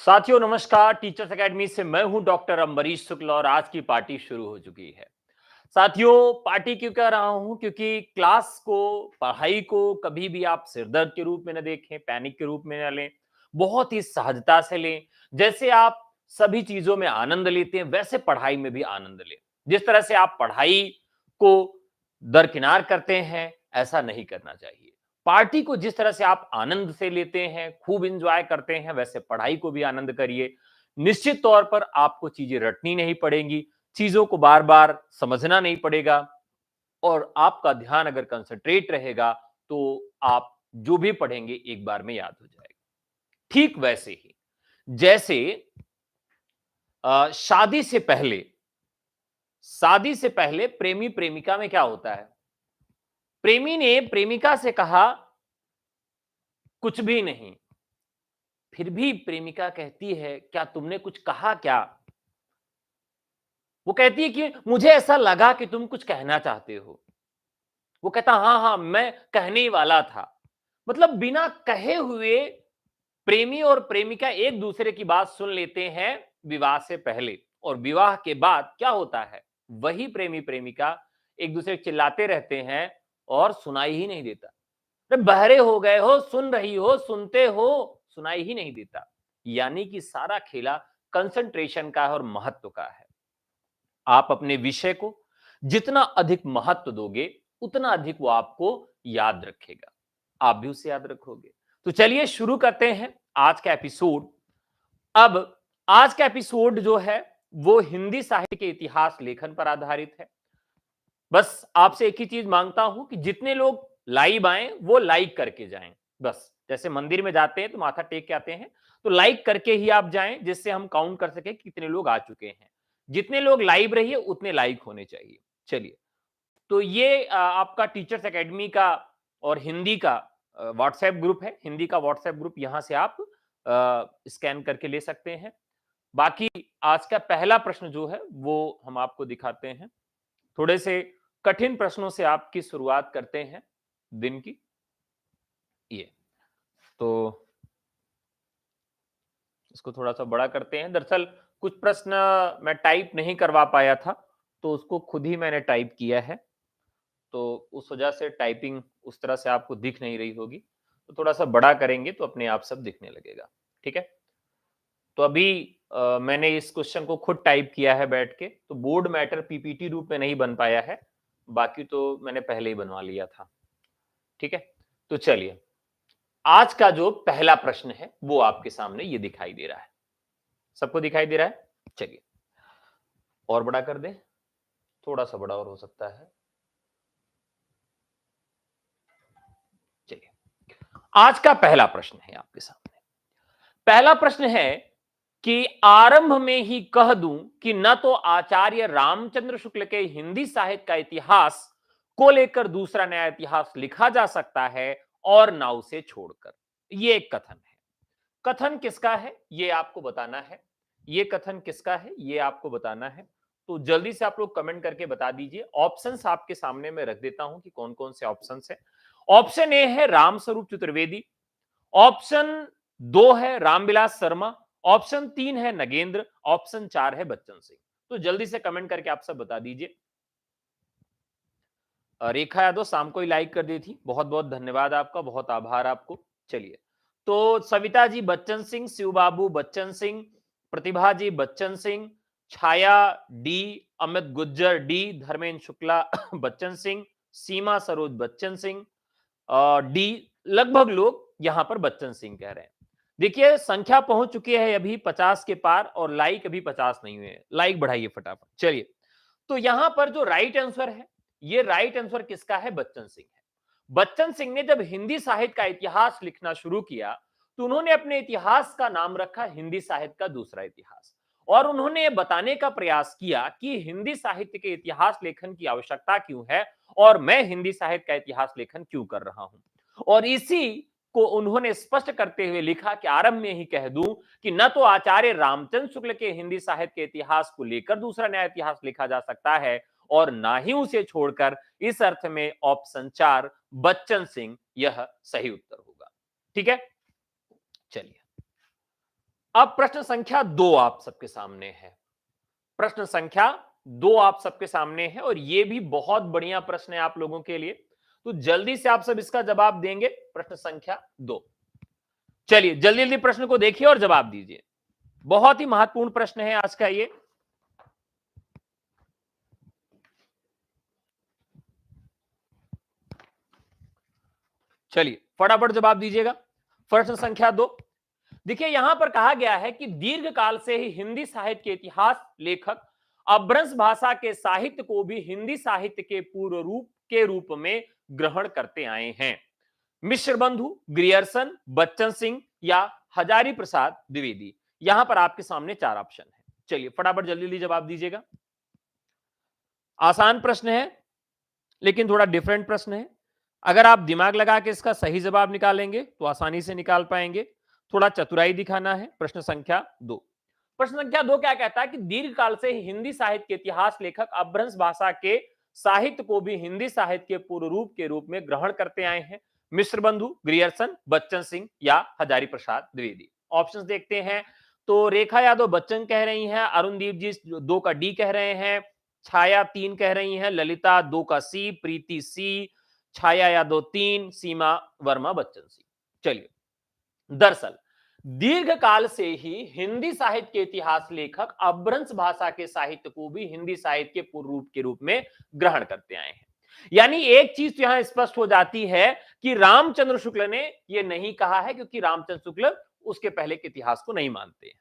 साथियों नमस्कार। Teachers academy से मैं हूं डॉक्टर अम्बरीश शुक्ल और आज की पार्टी शुरू हो चुकी है। साथियों पार्टी क्यों कह रहा हूं, क्योंकि क्लास को, पढ़ाई को कभी भी आप सिरदर्द के रूप में न देखें, पैनिक के रूप में न लें, बहुत ही सहजता से लें। जैसे आप सभी चीजों में आनंद लेते हैं वैसे पढ़ाई में भी आनंद लें। जिस तरह से आप पढ़ाई को दरकिनार करते हैं ऐसा नहीं करना चाहिए। पार्टी को जिस तरह से आप आनंद से लेते हैं, खूब एंजॉय करते हैं, वैसे पढ़ाई को भी आनंद करिए। निश्चित तौर पर आपको चीजें रटनी नहीं पड़ेंगी, चीजों को बार बार समझना नहीं पड़ेगा और आपका ध्यान अगर कंसंट्रेट रहेगा तो आप जो भी पढ़ेंगे एक बार में याद हो जाएगा। ठीक वैसे ही जैसे शादी से पहले प्रेमी प्रेमिका में क्या होता है, प्रेमी ने प्रेमिका से कहा कुछ भी नहीं, फिर भी प्रेमिका कहती है क्या तुमने कुछ कहा क्या? वो कहती है कि मुझे ऐसा लगा कि तुम कुछ कहना चाहते हो। वो कहता हाँ हाँ मैं कहने ही वाला था। मतलब बिना कहे हुए प्रेमी और प्रेमिका एक दूसरे की बात सुन लेते हैं विवाह से पहले, और विवाह के बाद क्या होता है, वही प्रेमी प्रेमिका एक दूसरे को चिल्लाते रहते हैं और सुनाई ही नहीं देता। अरे बहरे हो गए हो, सुन रही हो, सुनते हो, सुनाई ही नहीं देता। यानी कि सारा खेला कंसंट्रेशन का है और महत्व का है। आप अपने विषय को जितना अधिक महत्व दोगे उतना अधिक वो आपको याद रखेगा, आप भी उसे याद रखोगे। तो चलिए शुरू करते हैं आज का एपिसोड। अब आज का एपिसोड जो है वो हिंदी साहित्य के इतिहास लेखन पर आधारित है। बस आपसे एक ही चीज मांगता हूं कि जितने लोग लाइव आए वो लाइक करके जाएं। बस जैसे मंदिर में जाते हैं तो माथा टेक के आते हैं, तो लाइक करके ही आप जाएं जिससे हम काउंट कर सके कितने लोग आ चुके हैं। जितने लोग लाइव रहिए उतने लाइक होने चाहिए। चलिए, तो ये आपका टीचर्स एकेडमी का और हिंदी का व्हाट्सएप ग्रुप है। हिंदी का व्हाट्सएप ग्रुप, यहां से आप स्कैन करके ले सकते हैं। बाकी आज का पहला प्रश्न जो है वो हम आपको दिखाते हैं। थोड़े से कठिन प्रश्नों से आपकी शुरुआत करते हैं दिन की। ये तो इसको थोड़ा सा बड़ा करते हैं। दरअसल कुछ प्रश्न मैं टाइप नहीं करवा पाया था तो उसको खुद ही मैंने टाइप किया है, तो उस वजह से टाइपिंग उस तरह से आपको दिख नहीं रही होगी। तो थोड़ा सा बड़ा करेंगे तो अपने आप सब दिखने लगेगा। ठीक है, तो अभी मैंने इस क्वेश्चन को खुद टाइप किया है बैठ के, तो बोर्ड मैटर पीपीटी रूप में नहीं बन पाया है, बाकी तो मैंने पहले ही बनवा लिया था। ठीक है, तो चलिए आज का जो पहला प्रश्न है वो आपके सामने ये दिखाई दे रहा है। सबको दिखाई दे रहा है? चलिए और बड़ा कर दें, थोड़ा सा बड़ा और हो सकता है। चलिए आज का पहला प्रश्न है आपके सामने। पहला प्रश्न है कि आरंभ में ही कह दूं कि न तो आचार्य रामचंद्र शुक्ल के हिंदी साहित्य का इतिहास को लेकर दूसरा नया इतिहास लिखा जा सकता है और ना उसे छोड़कर। ये एक कथन है। कथन किसका है ये आपको बताना है। ये कथन किसका है ये आपको बताना है। तो जल्दी से आप लोग कमेंट करके बता दीजिए। ऑप्शंस आपके सामने मैं रख देता हूं कि कौन कौन से ऑप्शंस है। ऑप्शन ए है रामस्वरूप चतुर्वेदी, ऑप्शन 2 है रामविलास शर्मा, ऑप्शन 3 है नगेंद्र, ऑप्शन 4 है बच्चन सिंह। तो जल्दी से कमेंट करके आप सब बता दीजिए। रेखा यादव शाम को ही लाइक कर दी थी, बहुत बहुत धन्यवाद आपका, बहुत आभार आपको। चलिए, तो सविता जी बच्चन सिंह, शिव बाबू बच्चन सिंह, प्रतिभा जी बच्चन सिंह, छाया डी, अमित गुज्जर डी, धर्मेंद्र शुक्ला बच्चन सिंह, सीमा सरोज बच्चन सिंह डी। लगभग लोग यहां पर बच्चन सिंह कह रहे हैं। देखिए संख्या पहुंच चुकी है अभी 50 के पार और लाइक अभी 50 नहीं हुए हैं। लाइक बढ़ाइए फटाफट। चलिए, तो यहां पर जो राइट आंसर है, ये राइट आंसर किसका है? बच्चन सिंह है। बच्चन सिंह ने जब हिंदी साहित्य का इतिहास लिखना शुरू किया तो उन्होंने अपने इतिहास का नाम रखा हिंदी साहित्य का दूसरा इतिहास, और उन्होंने ये बताने का प्रयास किया कि हिंदी साहित्य के इतिहास लेखन की आवश्यकता क्यों है और मैं हिंदी साहित्य का इतिहास लेखन क्यों कर रहा हूं। और इसी को उन्होंने स्पष्ट करते हुए लिखा कि आरंभ में ही कह दूं कि न तो आचार्य रामचंद्र शुक्ल के हिंदी साहित्य के इतिहास को लेकर दूसरा नया इतिहास लिखा जा सकता है और ना ही उसे छोड़कर। इस अर्थ में ऑप्शन 4 बच्चन सिंह यह सही उत्तर होगा। ठीक है, चलिए अब प्रश्न संख्या 2 आप सबके सामने है। प्रश्न संख्या 2 आप सबके सामने है और यह भी बहुत बढ़िया प्रश्न है आप लोगों के लिए। तो जल्दी से आप सब इसका जवाब देंगे। प्रश्न संख्या 2, चलिए जल्दी जल्दी प्रश्न को देखिए और जवाब दीजिए। बहुत ही महत्वपूर्ण प्रश्न है आज का ये। चलिए फटाफट जवाब दीजिएगा। प्रश्न संख्या 2, देखिए यहां पर कहा गया है कि दीर्घ काल से ही हिंदी साहित्य के इतिहास लेखक अपभ्रंश भाषा के साहित्य को भी हिंदी साहित्य के पूर्व रूप के रूप में ग्रहण करते आए हैं। मिश्र बंधु, ग्रियर्सन, बच्चन सिंह या हजारी प्रसाद द्विवेदी। यहां पर आपके सामने 4 ऑप्शन है। चलिए फटाफट जल्दी जल्दी जवाब दीजिएगा। आसान प्रश्न है लेकिन थोड़ा डिफरेंट प्रश्न है। अगर आप दिमाग लगा के इसका सही जवाब निकालेंगे तो आसानी से निकाल पाएंगे। थोड़ा चतुराई दिखाना है। प्रश्न संख्या 2, प्रश्न संख्या 2 क्या कहता है कि दीर्घ काल से हिंदी साहित्य के इतिहास लेखक अपभ्रंश भाषा के साहित्य को भी हिंदी साहित्य के पूर्व रूप के रूप में ग्रहण करते आए हैं। मिश्र बंधु, ग्रियर्सन, बच्चन सिंह या हजारी प्रसाद द्विवेदी। ऑप्शंस देखते हैं तो रेखा यादव बच्चन कह रही हैं, अरुणदीप जी 2 का डी कह रहे हैं, छाया 3 कह रही हैं, ललिता 2 का सी, प्रीति सी, छाया यादव 3, सीमा वर्मा बच्चन सी। चलिए दरअसल दीर्घ काल से ही हिंदी साहित्य के इतिहास लेखक अपभ्रंश भाषा के साहित्य को भी हिंदी साहित्य के पूर्व रूप के रूप में ग्रहण करते आए हैं। यानी एक चीज तो यहां स्पष्ट हो जाती है कि रामचंद्र शुक्ल ने यह नहीं कहा है, क्योंकि रामचंद्र शुक्ल उसके पहले के इतिहास को नहीं मानते हैं।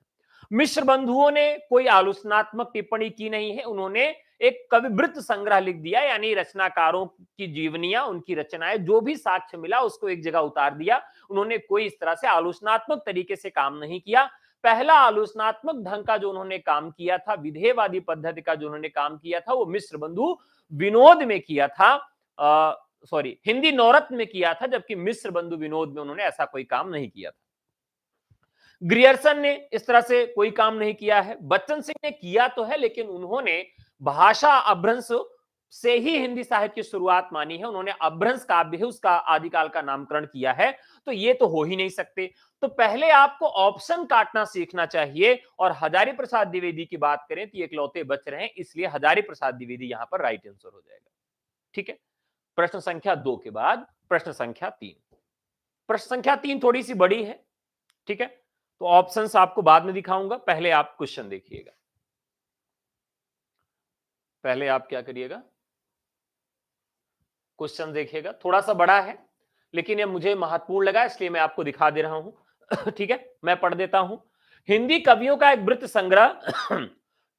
मिश्र बंधुओं ने कोई आलोचनात्मक टिप्पणी की नहीं है, उन्होंने एक कविवृत्त संग्रह लिख दिया, यानी रचनाकारों की जीवनियां, उनकी रचनाएं, जो भी साक्ष्य मिला उसको एक जगह उतार दिया। उन्होंने कोई इस तरह से आलोचनात्मक तरीके से काम नहीं किया। पहला आलोचनात्मक ढंग का जो उन्होंने काम किया था, विधेयवादी पद्धति का जो उन्होंने काम किया था, वो मिश्र बंधु विनोद में किया था, सॉरी हिंदी नौरत्न में किया था, जबकि मिश्र बंधु विनोद में उन्होंने ऐसा कोई काम नहीं किया था। ग्रियर्सन ने इस तरह से कोई काम नहीं किया है। बच्चन सिंह ने किया तो है, लेकिन उन्होंने भाषा अपभ्रंश से ही हिंदी साहित्य की शुरुआत मानी है। उन्होंने अपभ्रंश काव्य है उसका आदिकाल का नामकरण किया है, तो ये तो हो ही नहीं सकते। तो पहले आपको ऑप्शन काटना सीखना चाहिए। और हजारी प्रसाद द्विवेदी की बात करें तो ये इकलौते बच रहे हैं, इसलिए हजारी प्रसाद द्विवेदी यहां पर राइट आंसर हो जाएगा। ठीक है, प्रश्न संख्या 2 के बाद प्रश्न संख्या 3। प्रश्न संख्या 3 थोड़ी सी बड़ी है। ठीक है, तो ऑप्शंस आपको बाद में दिखाऊंगा, पहले आप क्वेश्चन देखिएगा। पहले आप क्या करिएगा, क्वेश्चन देखिएगा। थोड़ा सा बड़ा है लेकिन ये मुझे महत्वपूर्ण लगा, इसलिए मैं आपको दिखा दे रहा हूं। ठीक है, मैं पढ़ देता हूं। हिंदी कवियों का एक वृत्त संग्रह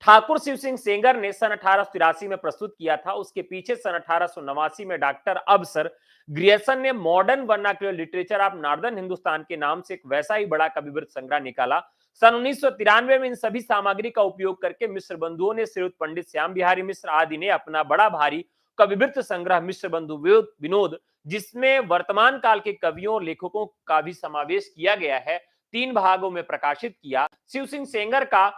ठाकुर शिव सिंह सेंगर ने सन 1883 में प्रस्तुत किया था। उसके पीछे सन 1889 में डॉक्टर अबसर ग्रियर्सन ने modern vernacular literature of northern Hindustan के नाम से एक वैसा ही बड़ा कविवृत्त संग्रह निकाला। सन 1993 में इन सभी सामग्री का उपयोग करके मिश्र बंधुओं ने श्रीयुत पंडित श्याम बिहारी मिश्र आदि ने अपना बड़ा भारी कविवृत्त संग्रह मिश्र बंधु विनोद, जिसमें वर्तमान काल के कवियों और लेखकों का भी समावेश किया गया है, 3 भागों में प्रकाशित किया। शिव सिंह सेंगर का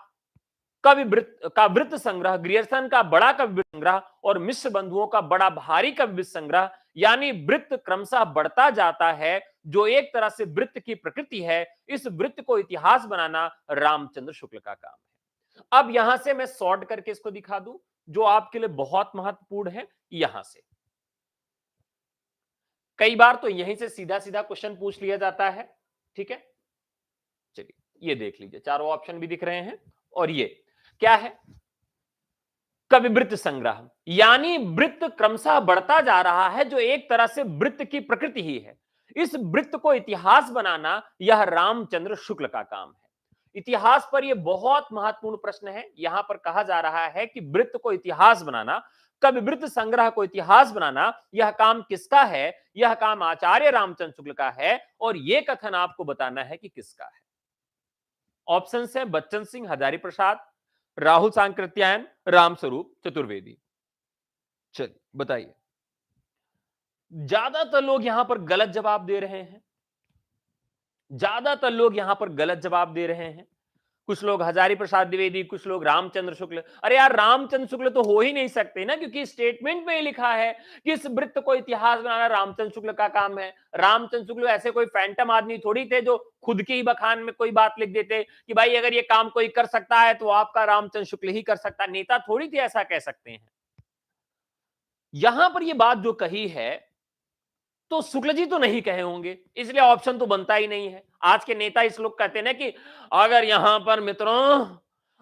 वृत्त संग्रह, ग्रियर्सन का बड़ा कविवृत्त संग्रह और मिश्र बंधुओं का बड़ा भारी कविवृत्त संग्रह, यानी वृत्त क्रमशः बढ़ता जाता है, जो एक तरह से वृत्त की प्रकृति है। इस वृत्त को इतिहास बनाना रामचंद्र शुक्ल का काम है। अब यहां से मैं शॉर्ट करके इसको दिखा दूं, जो आपके लिए बहुत महत्वपूर्ण है। यहां से कई बार तो यहीं से सीधा सीधा क्वेश्चन पूछ लिया जाता है। ठीक है, चलिए ये देख लीजिए, चारों ऑप्शन भी दिख रहे हैं। और ये क्या है, कविवृत्त संग्रह, यानी वृत्त क्रमशः बढ़ता जा रहा है, जो एक तरह से वृत्त की प्रकृति ही है। इस वृत्त को इतिहास बनाना यह रामचंद्र शुक्ल का काम है। इतिहास पर यह बहुत महत्वपूर्ण प्रश्न है। यहां पर कहा जा रहा है कि वृत्त को इतिहास बनाना, कविवृत्त संग्रह को इतिहास बनाना, यह काम किसका है? यह काम आचार्य रामचंद्र शुक्ल का है। और यह कथन आपको बताना है कि किसका है। ऑप्शन है बच्चन सिंह, हजारी प्रसाद, राहुल सांकृत्यायन, रामस्वरूप चतुर्वेदी। चलिए बताइए। ज्यादातर लोग यहां पर गलत जवाब दे रहे हैं। ज्यादातर लोग यहां पर गलत जवाब दे रहे हैं। कुछ लोग हजारी प्रसाद द्विवेदी, कुछ लोग रामचंद्र शुक्ल। अरे यार, रामचंद्र शुक्ल तो हो ही नहीं सकते ना, क्योंकि स्टेटमेंट में लिखा है कि इस वृत्त को इतिहास बनाना रामचंद्र शुक्ल का काम है। रामचंद्र शुक्ल ऐसे कोई फैंटम आदमी थोड़ी थे जो खुद के ही बखान में कोई बात लिख देते कि भाई अगर ये काम कोई कर सकता है तो आपका रामचंद्र शुक्ल ही कर सकता है। नेता थोड़ी थे ऐसा कह सकते हैं। यहां पर ये बात जो कही है तो शुक्ल जी तो नहीं कहे होंगे, इसलिए ऑप्शन तो बनता ही नहीं है। आज के नेता इस लोग कहते हैं ना कि अगर यहां पर मित्रों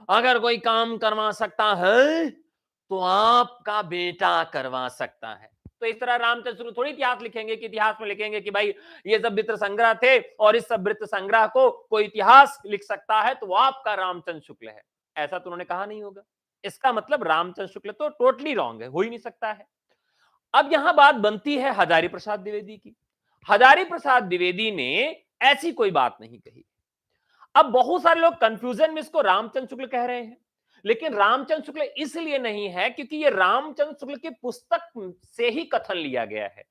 अगर कोई काम करवा सकता है तो आपका बेटा करवा सकता है। तो इस तरह रामचंद्र शुक्ल थोड़ी इतिहास लिखेंगे कि इतिहास में लिखेंगे कि भाई ये सब वृत्त संग्रह थे और इस सब वृत्त संग्रह को कोई इतिहास लिख सकता है तो वो आपका रामचंद्र शुक्ल है। ऐसा तो उन्होंने कहा नहीं होगा। इसका मतलब रामचंद्र शुक्ल तो टोटली रॉन्ग है, हो ही नहीं सकता है। अब यहां बात बनती है हजारी प्रसाद द्विवेदी की। हजारी प्रसाद द्विवेदी ने ऐसी कोई बात नहीं कही। अब बहुत सारे लोग कंफ्यूजन में इसको रामचंद्र शुक्ल कह रहे हैं, लेकिन रामचंद्र शुक्ल इसलिए नहीं है क्योंकि ये रामचंद्र शुक्ल की पुस्तक से ही कथन लिया गया है।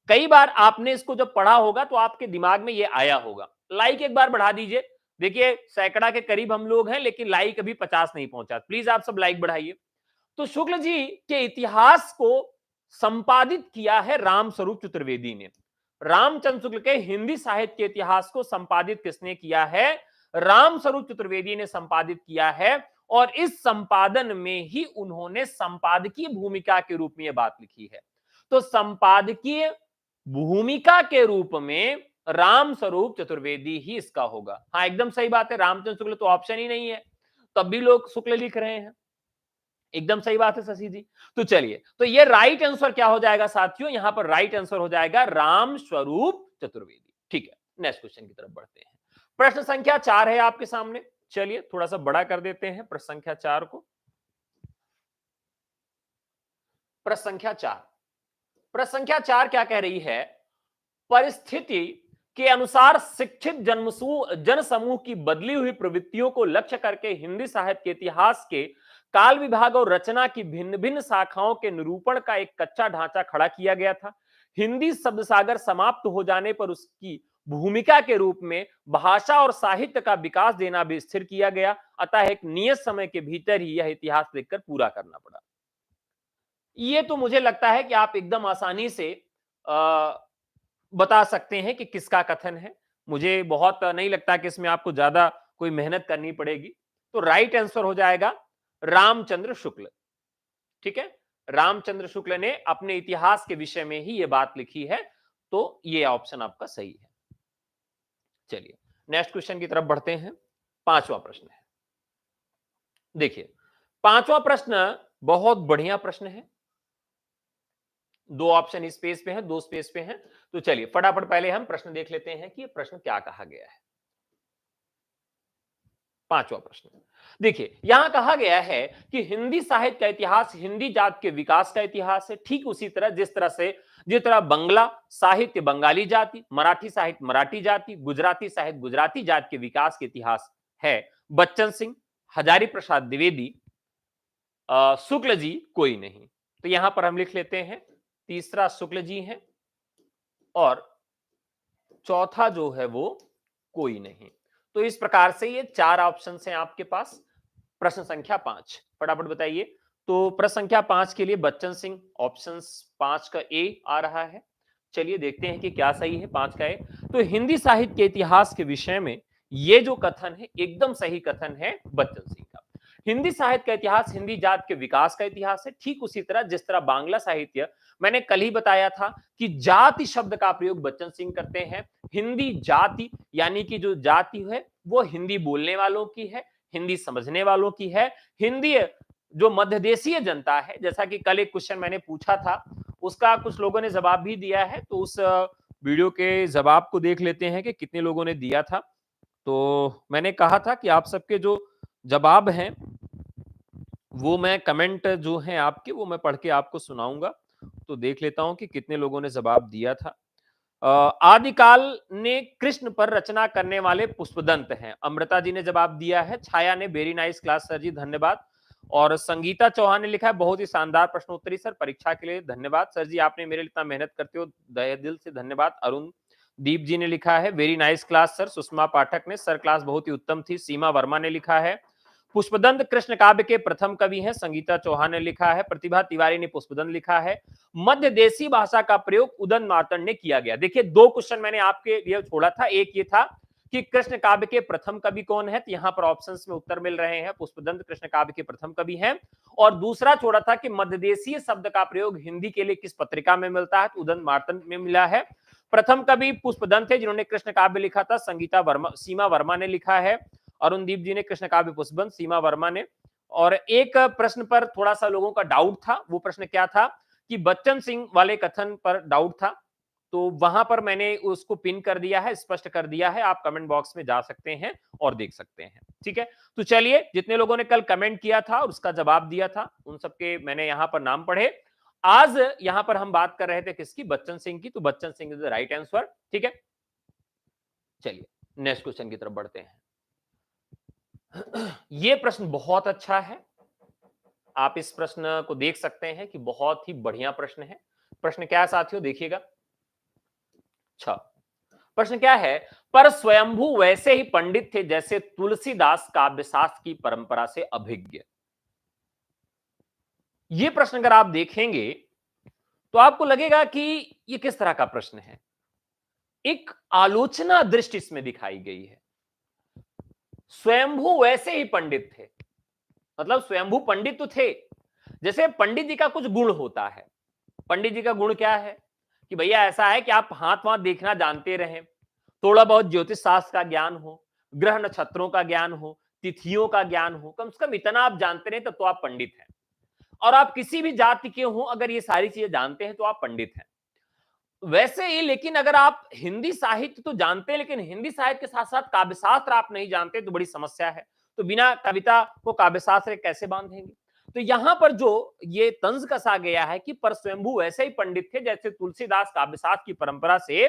कई बार आपने इसको जब पढ़ा होगा तो आपके दिमाग में ये आया होगा। लाइक एक बार बढ़ा दीजिए। देखिए सैकड़ा के करीब हम लोग हैं, लेकिन लाइक अभी 50 नहीं पहुंचा। प्लीज आप सब लाइक बढ़ाइए। तो शुक्ल जी के इतिहास को संपादित किया है रामस्वरूप चतुर्वेदी ने। रामचंद्र शुक्ल के हिंदी साहित्य के इतिहास को संपादित किसने किया है? रामस्वरूप चतुर्वेदी ने संपादित किया है। और इस संपादन में ही उन्होंने संपादकीय भूमिका के रूप में यह बात लिखी है। तो संपादकीय भूमिका के रूप में रामस्वरूप चतुर्वेदी ही इसका होगा। हाँ, एकदम सही बात है, रामचंद्र शुक्ल तो ऑप्शन ही नहीं है, तब भी लोग शुक्ल लिख रहे हैं। एकदम सही बात है शशि जी। तो चलिए, तो ये राइट आंसर क्या हो जाएगा साथियों? यहां पर राइट आंसर हो जाएगा राम स्वरूप चतुर्वेदी। ठीक है, नेक्स्ट क्वेश्चन की तरफ बढ़ते हैं। प्रश्न संख्या 4 है आपके सामने। चलिए थोड़ा सा बड़ा कर देते हैं प्रश्न संख्या 4 को। प्रश्न संख्या 4, प्रश्न संख्या 4 क्या कह रही है? परिस्थिति के अनुसार शिक्षित जन समूह की बदली हुई प्रवृत्तियों को लक्ष्य करके हिंदी साहित्य के इतिहास के काल विभाग और रचना की भिन्न भिन्न शाखाओं के निरूपण का एक कच्चा ढांचा खड़ा किया गया था। हिंदी शब्द सागर समाप्त हो जाने पर उसकी भूमिका के रूप में भाषा और साहित्य का विकास देना भी स्थिर किया गया। अतः एक नियत समय के भीतर ही यह इतिहास लिखकर पूरा करना पड़ा। ये तो मुझे लगता है कि आप एकदम आसानी से बता सकते हैं कि किसका कथन है। मुझे बहुत नहीं लगता कि इसमें आपको ज्यादा कोई मेहनत करनी पड़ेगी। तो राइट आंसर हो जाएगा रामचंद्र शुक्ल। ठीक है, रामचंद्र शुक्ल ने अपने इतिहास के विषय में ही यह बात लिखी है। तो यह ऑप्शन आपका सही है। चलिए नेक्स्ट क्वेश्चन की तरफ बढ़ते हैं। 5वां प्रश्न है। देखिए 5वां प्रश्न बहुत बढ़िया प्रश्न है। 2 ऑप्शन इस पेज पे है, 2 स्पेस पे हैं। तो चलिए फटाफट पहले हम प्रश्न देख लेते हैं कि प्रश्न क्या कहा गया है। 5वां प्रश्न देखिए, यहां कहा गया है कि हिंदी साहित्य का इतिहास हिंदी जात के विकास का इतिहास है। ठीक उसी तरह जिस तरह बंगला साहित्य बंगाली जाति, मराठी साहित्य मराठी जाति, गुजराती साहित्य गुजराती जाति के विकास के इतिहास है। बच्चन सिंह, हजारी प्रसाद द्विवेदी, शुक्ल जी कोई नहीं। तो यहां पर हम लिख लेते हैं तीसरा शुक्ल जी है और चौथा जो है वो कोई नहीं। तो इस प्रकार से ये 4 ऑप्शन हैं आपके पास। प्रश्न संख्या 5 फटाफट बताइए। तो प्रश्न संख्या 5 के लिए बच्चन सिंह ऑप्शन 5 का ए आ रहा है। चलिए देखते हैं कि क्या सही है 5 का ए। तो हिंदी साहित्य के इतिहास के विषय में ये जो कथन है एकदम सही कथन है बच्चन सिंह का। हिंदी साहित्य का इतिहास हिंदी जात के विकास का इतिहास है। ठीक उसी तरह जिस तरह बांग्ला साहित्य, मैंने कल ही बताया था कि जाति शब्द का प्रयोग बच्चन सिंह करते हैं। हिंदी जाति यानी कि जो जाति है वो हिंदी बोलने वालों की है, हिंदी समझने वालों की है। हिंदी जो मध्य देशीय जनता है, जैसा कि कल एक क्वेश्चन मैंने पूछा था उसका कुछ लोगों ने जवाब भी दिया है। तो उस वीडियो के जवाब को देख लेते हैं कि कितने लोगों ने दिया था। तो मैंने कहा था कि आप सबके जो जवाब हैं वो मैं कमेंट जो हैं आपके वो मैं पढ़ के आपको सुनाऊंगा। तो देख लेता हूं कि कितने लोगों ने जवाब दिया था। आदिकाल ने कृष्ण पर रचना करने वाले पुष्पदंत हैं, अमृता जी ने जवाब दिया है। छाया ने वेरी नाइस क्लास सर जी, धन्यवाद। और संगीता चौहान ने लिखा है बहुत ही शानदार प्रश्नोत्तरी सर, परीक्षा के लिए धन्यवाद सर जी, आपने मेरे लिए इतना मेहनत करते हो, दिल से धन्यवाद। अरुण दीप जी ने लिखा है very nice class sir. Sushma Pathak ने सर क्लास बहुत ही उत्तम थी। सीमा वर्मा ने लिखा है पुष्पदंत कृष्ण काव्य के प्रथम कवि हैं। संगीता चौहान ने लिखा है। प्रतिभा तिवारी ने पुष्पदंत लिखा है। मध्य देशी भाषा का प्रयोग उदयन मार्तंड ने किया गया। देखिए दो क्वेश्चन मैंने आपके लिए छोड़ा था, एक ये था कि कृष्ण काव्य के प्रथम कवि कौन है, तो यहां पर ऑप्शंस में उत्तर मिल रहे हैं पुष्पदंत कृष्ण काव्य के प्रथम कवि हैं। और दूसरा छोड़ा था कि मध्यदेशीय शब्द का प्रयोग हिंदी के लिए किस पत्रिका में मिलता है, तो उदयन मार्तंड में मिला है। प्रथम कवि पुष्पदंत थे जिन्होंने कृष्ण काव्य लिखा था। संगीता वर्मा, सीमा वर्मा ने लिखा है। अरुणदीप जी ने कृष्ण काव्य पुष्पदंत, सीमा वर्मा ने। और एक प्रश्न पर थोड़ा सा लोगों का डाउट था, वो प्रश्न क्या था कि बच्चन सिंह वाले कथन पर डाउट था, तो वहां पर मैंने उसको पिन कर दिया है, स्पष्ट कर दिया है। आप कमेंट बॉक्स में जा सकते हैं और देख सकते हैं। ठीक है, तो चलिए जितने लोगों ने कल कमेंट किया था और उसका जवाब दिया था उन सबके मैंने यहां पर नाम पढ़े। आज यहां पर हम बात कर रहे थे किसकी, बच्चन सिंह की, तो Bachchan Singh is the right answer. ठीक है, चलिए नेक्स्ट क्वेश्चन की तरफ बढ़ते हैं। यह प्रश्न बहुत अच्छा है, आप इस प्रश्न को देख सकते हैं कि बहुत ही बढ़िया प्रश्न है। प्रश्न क्या है साथियों, देखिएगा। अच्छा, प्रश्न क्या है, पर स्वयंभू वैसे ही पंडित थे जैसे तुलसीदास काव्यशास्त्र की परंपरा से अभिज्ञ। यह प्रश्न अगर आप देखेंगे तो आपको लगेगा कि यह किस तरह का प्रश्न है। एक आलोचना दृष्टि इसमें दिखाई गई है। स्वयंभू वैसे ही पंडित थे, मतलब स्वयंभू पंडित तो थे। जैसे पंडित जी का कुछ गुण होता है। पंडित जी का गुण क्या है कि भैया ऐसा है कि आप हाथ वाथ देखना जानते रहें, थोड़ा बहुत ज्योतिष शास्त्र का ज्ञान हो, ग्रह नक्षत्रों का ज्ञान हो, तिथियों का ज्ञान हो, कम से कम इतना आप जानते रहे तब तो आप पंडित हैं। और आप किसी भी जाति के हो, अगर ये सारी चीजें जानते हैं तो आप पंडित हैं। वैसे ही लेकिन अगर आप हिंदी साहित्य तो जानते हैं लेकिन हिंदी साहित्य के साथ साथ काव्यशास्त्र आप नहीं जानते तो बड़ी समस्या है। तो बिना कविता को काव्यशास्त्र कैसे बांधेंगे। तो यहां पर जो ये तंज कसा गया है कि पर स्वयंभू वैसे ही पंडित थे जैसे तुलसीदास काव्यशास्त्र की परंपरा से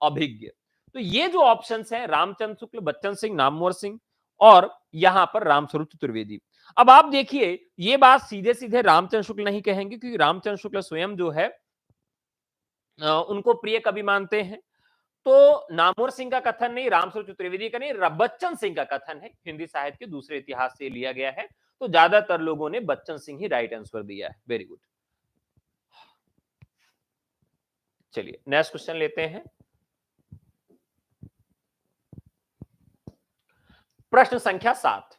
अभिज्ञ। तो ये जो ऑप्शंस हैं रामचंद्र शुक्ल, बच्चन सिंह, नामवर सिंह और यहां पर रामस्वरूप चतुर्वेदी। अब आप देखिए ये बात सीधे सीधे रामचंद्र शुक्ल नहीं कहेंगे क्योंकि रामचंद्र शुक्ल स्वयं जो है उनको प्रिय कवि मानते हैं। तो नामवर सिंह का कथन नहीं, रामस्वरूप चतुर्वेदी का नहीं, बच्चन सिंह का कथन है, हिंदी साहित्य के दूसरे इतिहास से लिया गया है। तो ज्यादातर लोगों ने बच्चन सिंह ही राइट आंसर दिया है। Very good. चलिए नेक्स्ट क्वेश्चन लेते हैं। प्रश्न संख्या 7।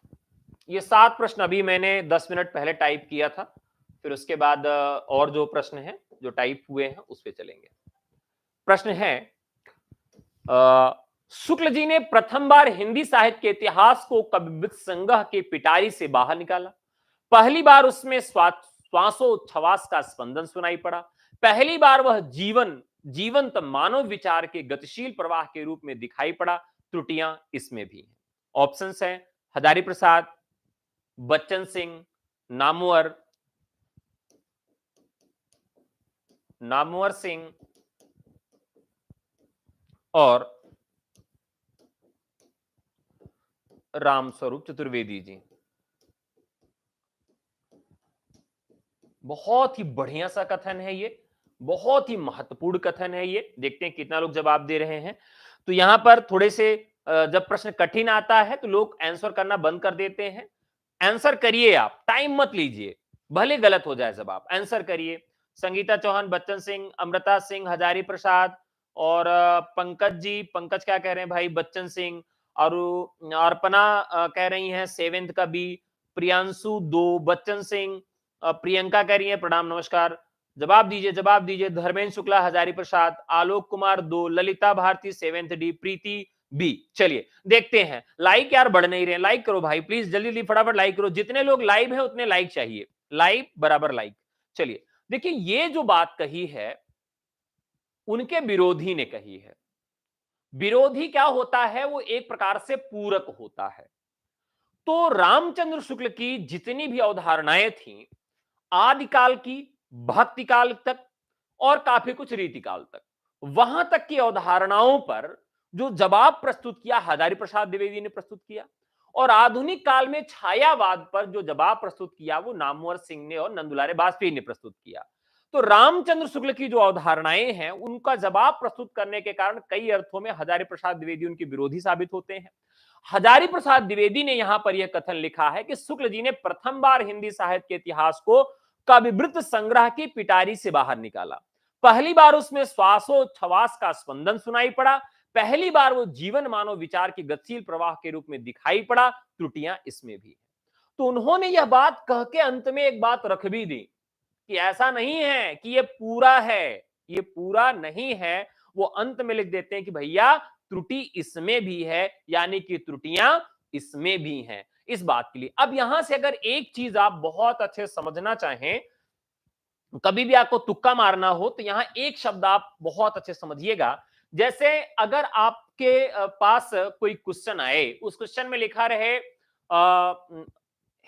ये 7 प्रश्न अभी मैंने 10 मिनट पहले टाइप किया था, फिर उसके बाद और जो प्रश्न हैं जो टाइप हुए हैं उस पर चलेंगे। प्रश्न है शुक्ल जी ने प्रथम बार हिंदी साहित्य के इतिहास को कविवृत्त संग्रह के पिटारी से बाहर निकाला। पहली बार उसमें श्वासोच्छ्वास का स्पंदन सुनाई पड़ा। पहली बार वह जीवंत मानव विचार के गतिशील प्रवाह के रूप में दिखाई पड़ा। त्रुटियां इसमें भी हैं। ऑप्शंस हैं हजारी प्रसाद, बच्चन सिंह, नामवर सिंह और रामस्वरूप चतुर्वेदी जी। बहुत ही बढ़िया सा कथन है ये, बहुत ही महत्वपूर्ण कथन है ये। देखते हैं कितना लोग जवाब दे रहे हैं। तो यहां पर थोड़े से जब प्रश्न कठिन आता है तो लोग आंसर करना बंद कर देते हैं। आंसर करिए, आप टाइम मत लीजिए, भले गलत हो जाए जवाब, आंसर करिए। संगीता चौहान, बच्चन सिंह, अमृता सिंह, हजारी प्रसाद और पंकज जी, पंकज क्या कह रहे हैं भाई, बच्चन सिंह। और अर्पणा कह रही हैं सेवेंथ का बी। प्रियांशु 2, बच्चन सिंह। प्रियंका कह रही है प्रणाम नमस्कार। जवाब दीजिए, जवाब दीजिए। धर्मेंद्र शुक्ला, हजारी प्रसाद, आलोक कुमार 2, ललिता भारती सेवेंथ डी, प्रीति बी। चलिए देखते हैं। लाइक यार बढ़ नहीं रहे, लाइक करो भाई प्लीज, जल्दी जल्दी फटाफट लाइक करो। जितने लोग लाइव हैं उतने लाइक चाहिए, लाइव बराबर लाइक। चलिए देखिए ये जो बात कही है उनके विरोधी ने कही है। विरोधी क्या होता है, वो एक प्रकार से पूरक होता है। तो रामचंद्र शुक्ल की जितनी भी अवधारणाएं थी आदिकाल की, भक्ति काल तक और काफी कुछ रीतिकाल तक, वहां तक की अवधारणाओं पर जो जवाब प्रस्तुत किया हजारी प्रसाद द्विवेदी ने प्रस्तुत किया। और आधुनिक काल में छायावाद पर जो जवाब प्रस्तुत किया वो नामवर सिंह ने और नंदुलारे वाजपेयी ने प्रस्तुत किया। तो रामचंद्र शुक्ल की जो अवधारणाएं हैं उनका जवाब प्रस्तुत करने के कारण कई अर्थों में हजारी प्रसाद द्विवेदी उनके विरोधी साबित होते हैं। हजारी प्रसाद द्विवेदी ने यहां पर यह कथन लिखा है कि शुक्ल जी ने प्रथम बार हिंदी साहित्य के इतिहास को कविवृत्त संग्रह की पिटारी से बाहर निकाला। पहली बार उसमें श्वासोच्छ्वास का स्पंदन सुनाई पड़ा। पहली बार वो जीवन मानव विचार के गतिशील प्रवाह के रूप में दिखाई पड़ा। त्रुटियां इसमें भी। तो उन्होंने यह बात कह के अंत में एक बात रख भी दी कि ऐसा नहीं है कि ये पूरा है, ये पूरा नहीं है। वो अंत में लिख देते हैं कि भैया त्रुटि इसमें भी है, यानी कि त्रुटियां इसमें भी हैं। इस बात के लिए अब यहां से अगर एक चीज आप बहुत अच्छे से समझना चाहें, कभी भी आपको तुक्का मारना हो तो यहां एक शब्द आप बहुत अच्छे समझिएगा। जैसे अगर आपके पास कोई क्वेश्चन आए, उस क्वेश्चन में लिखा रहे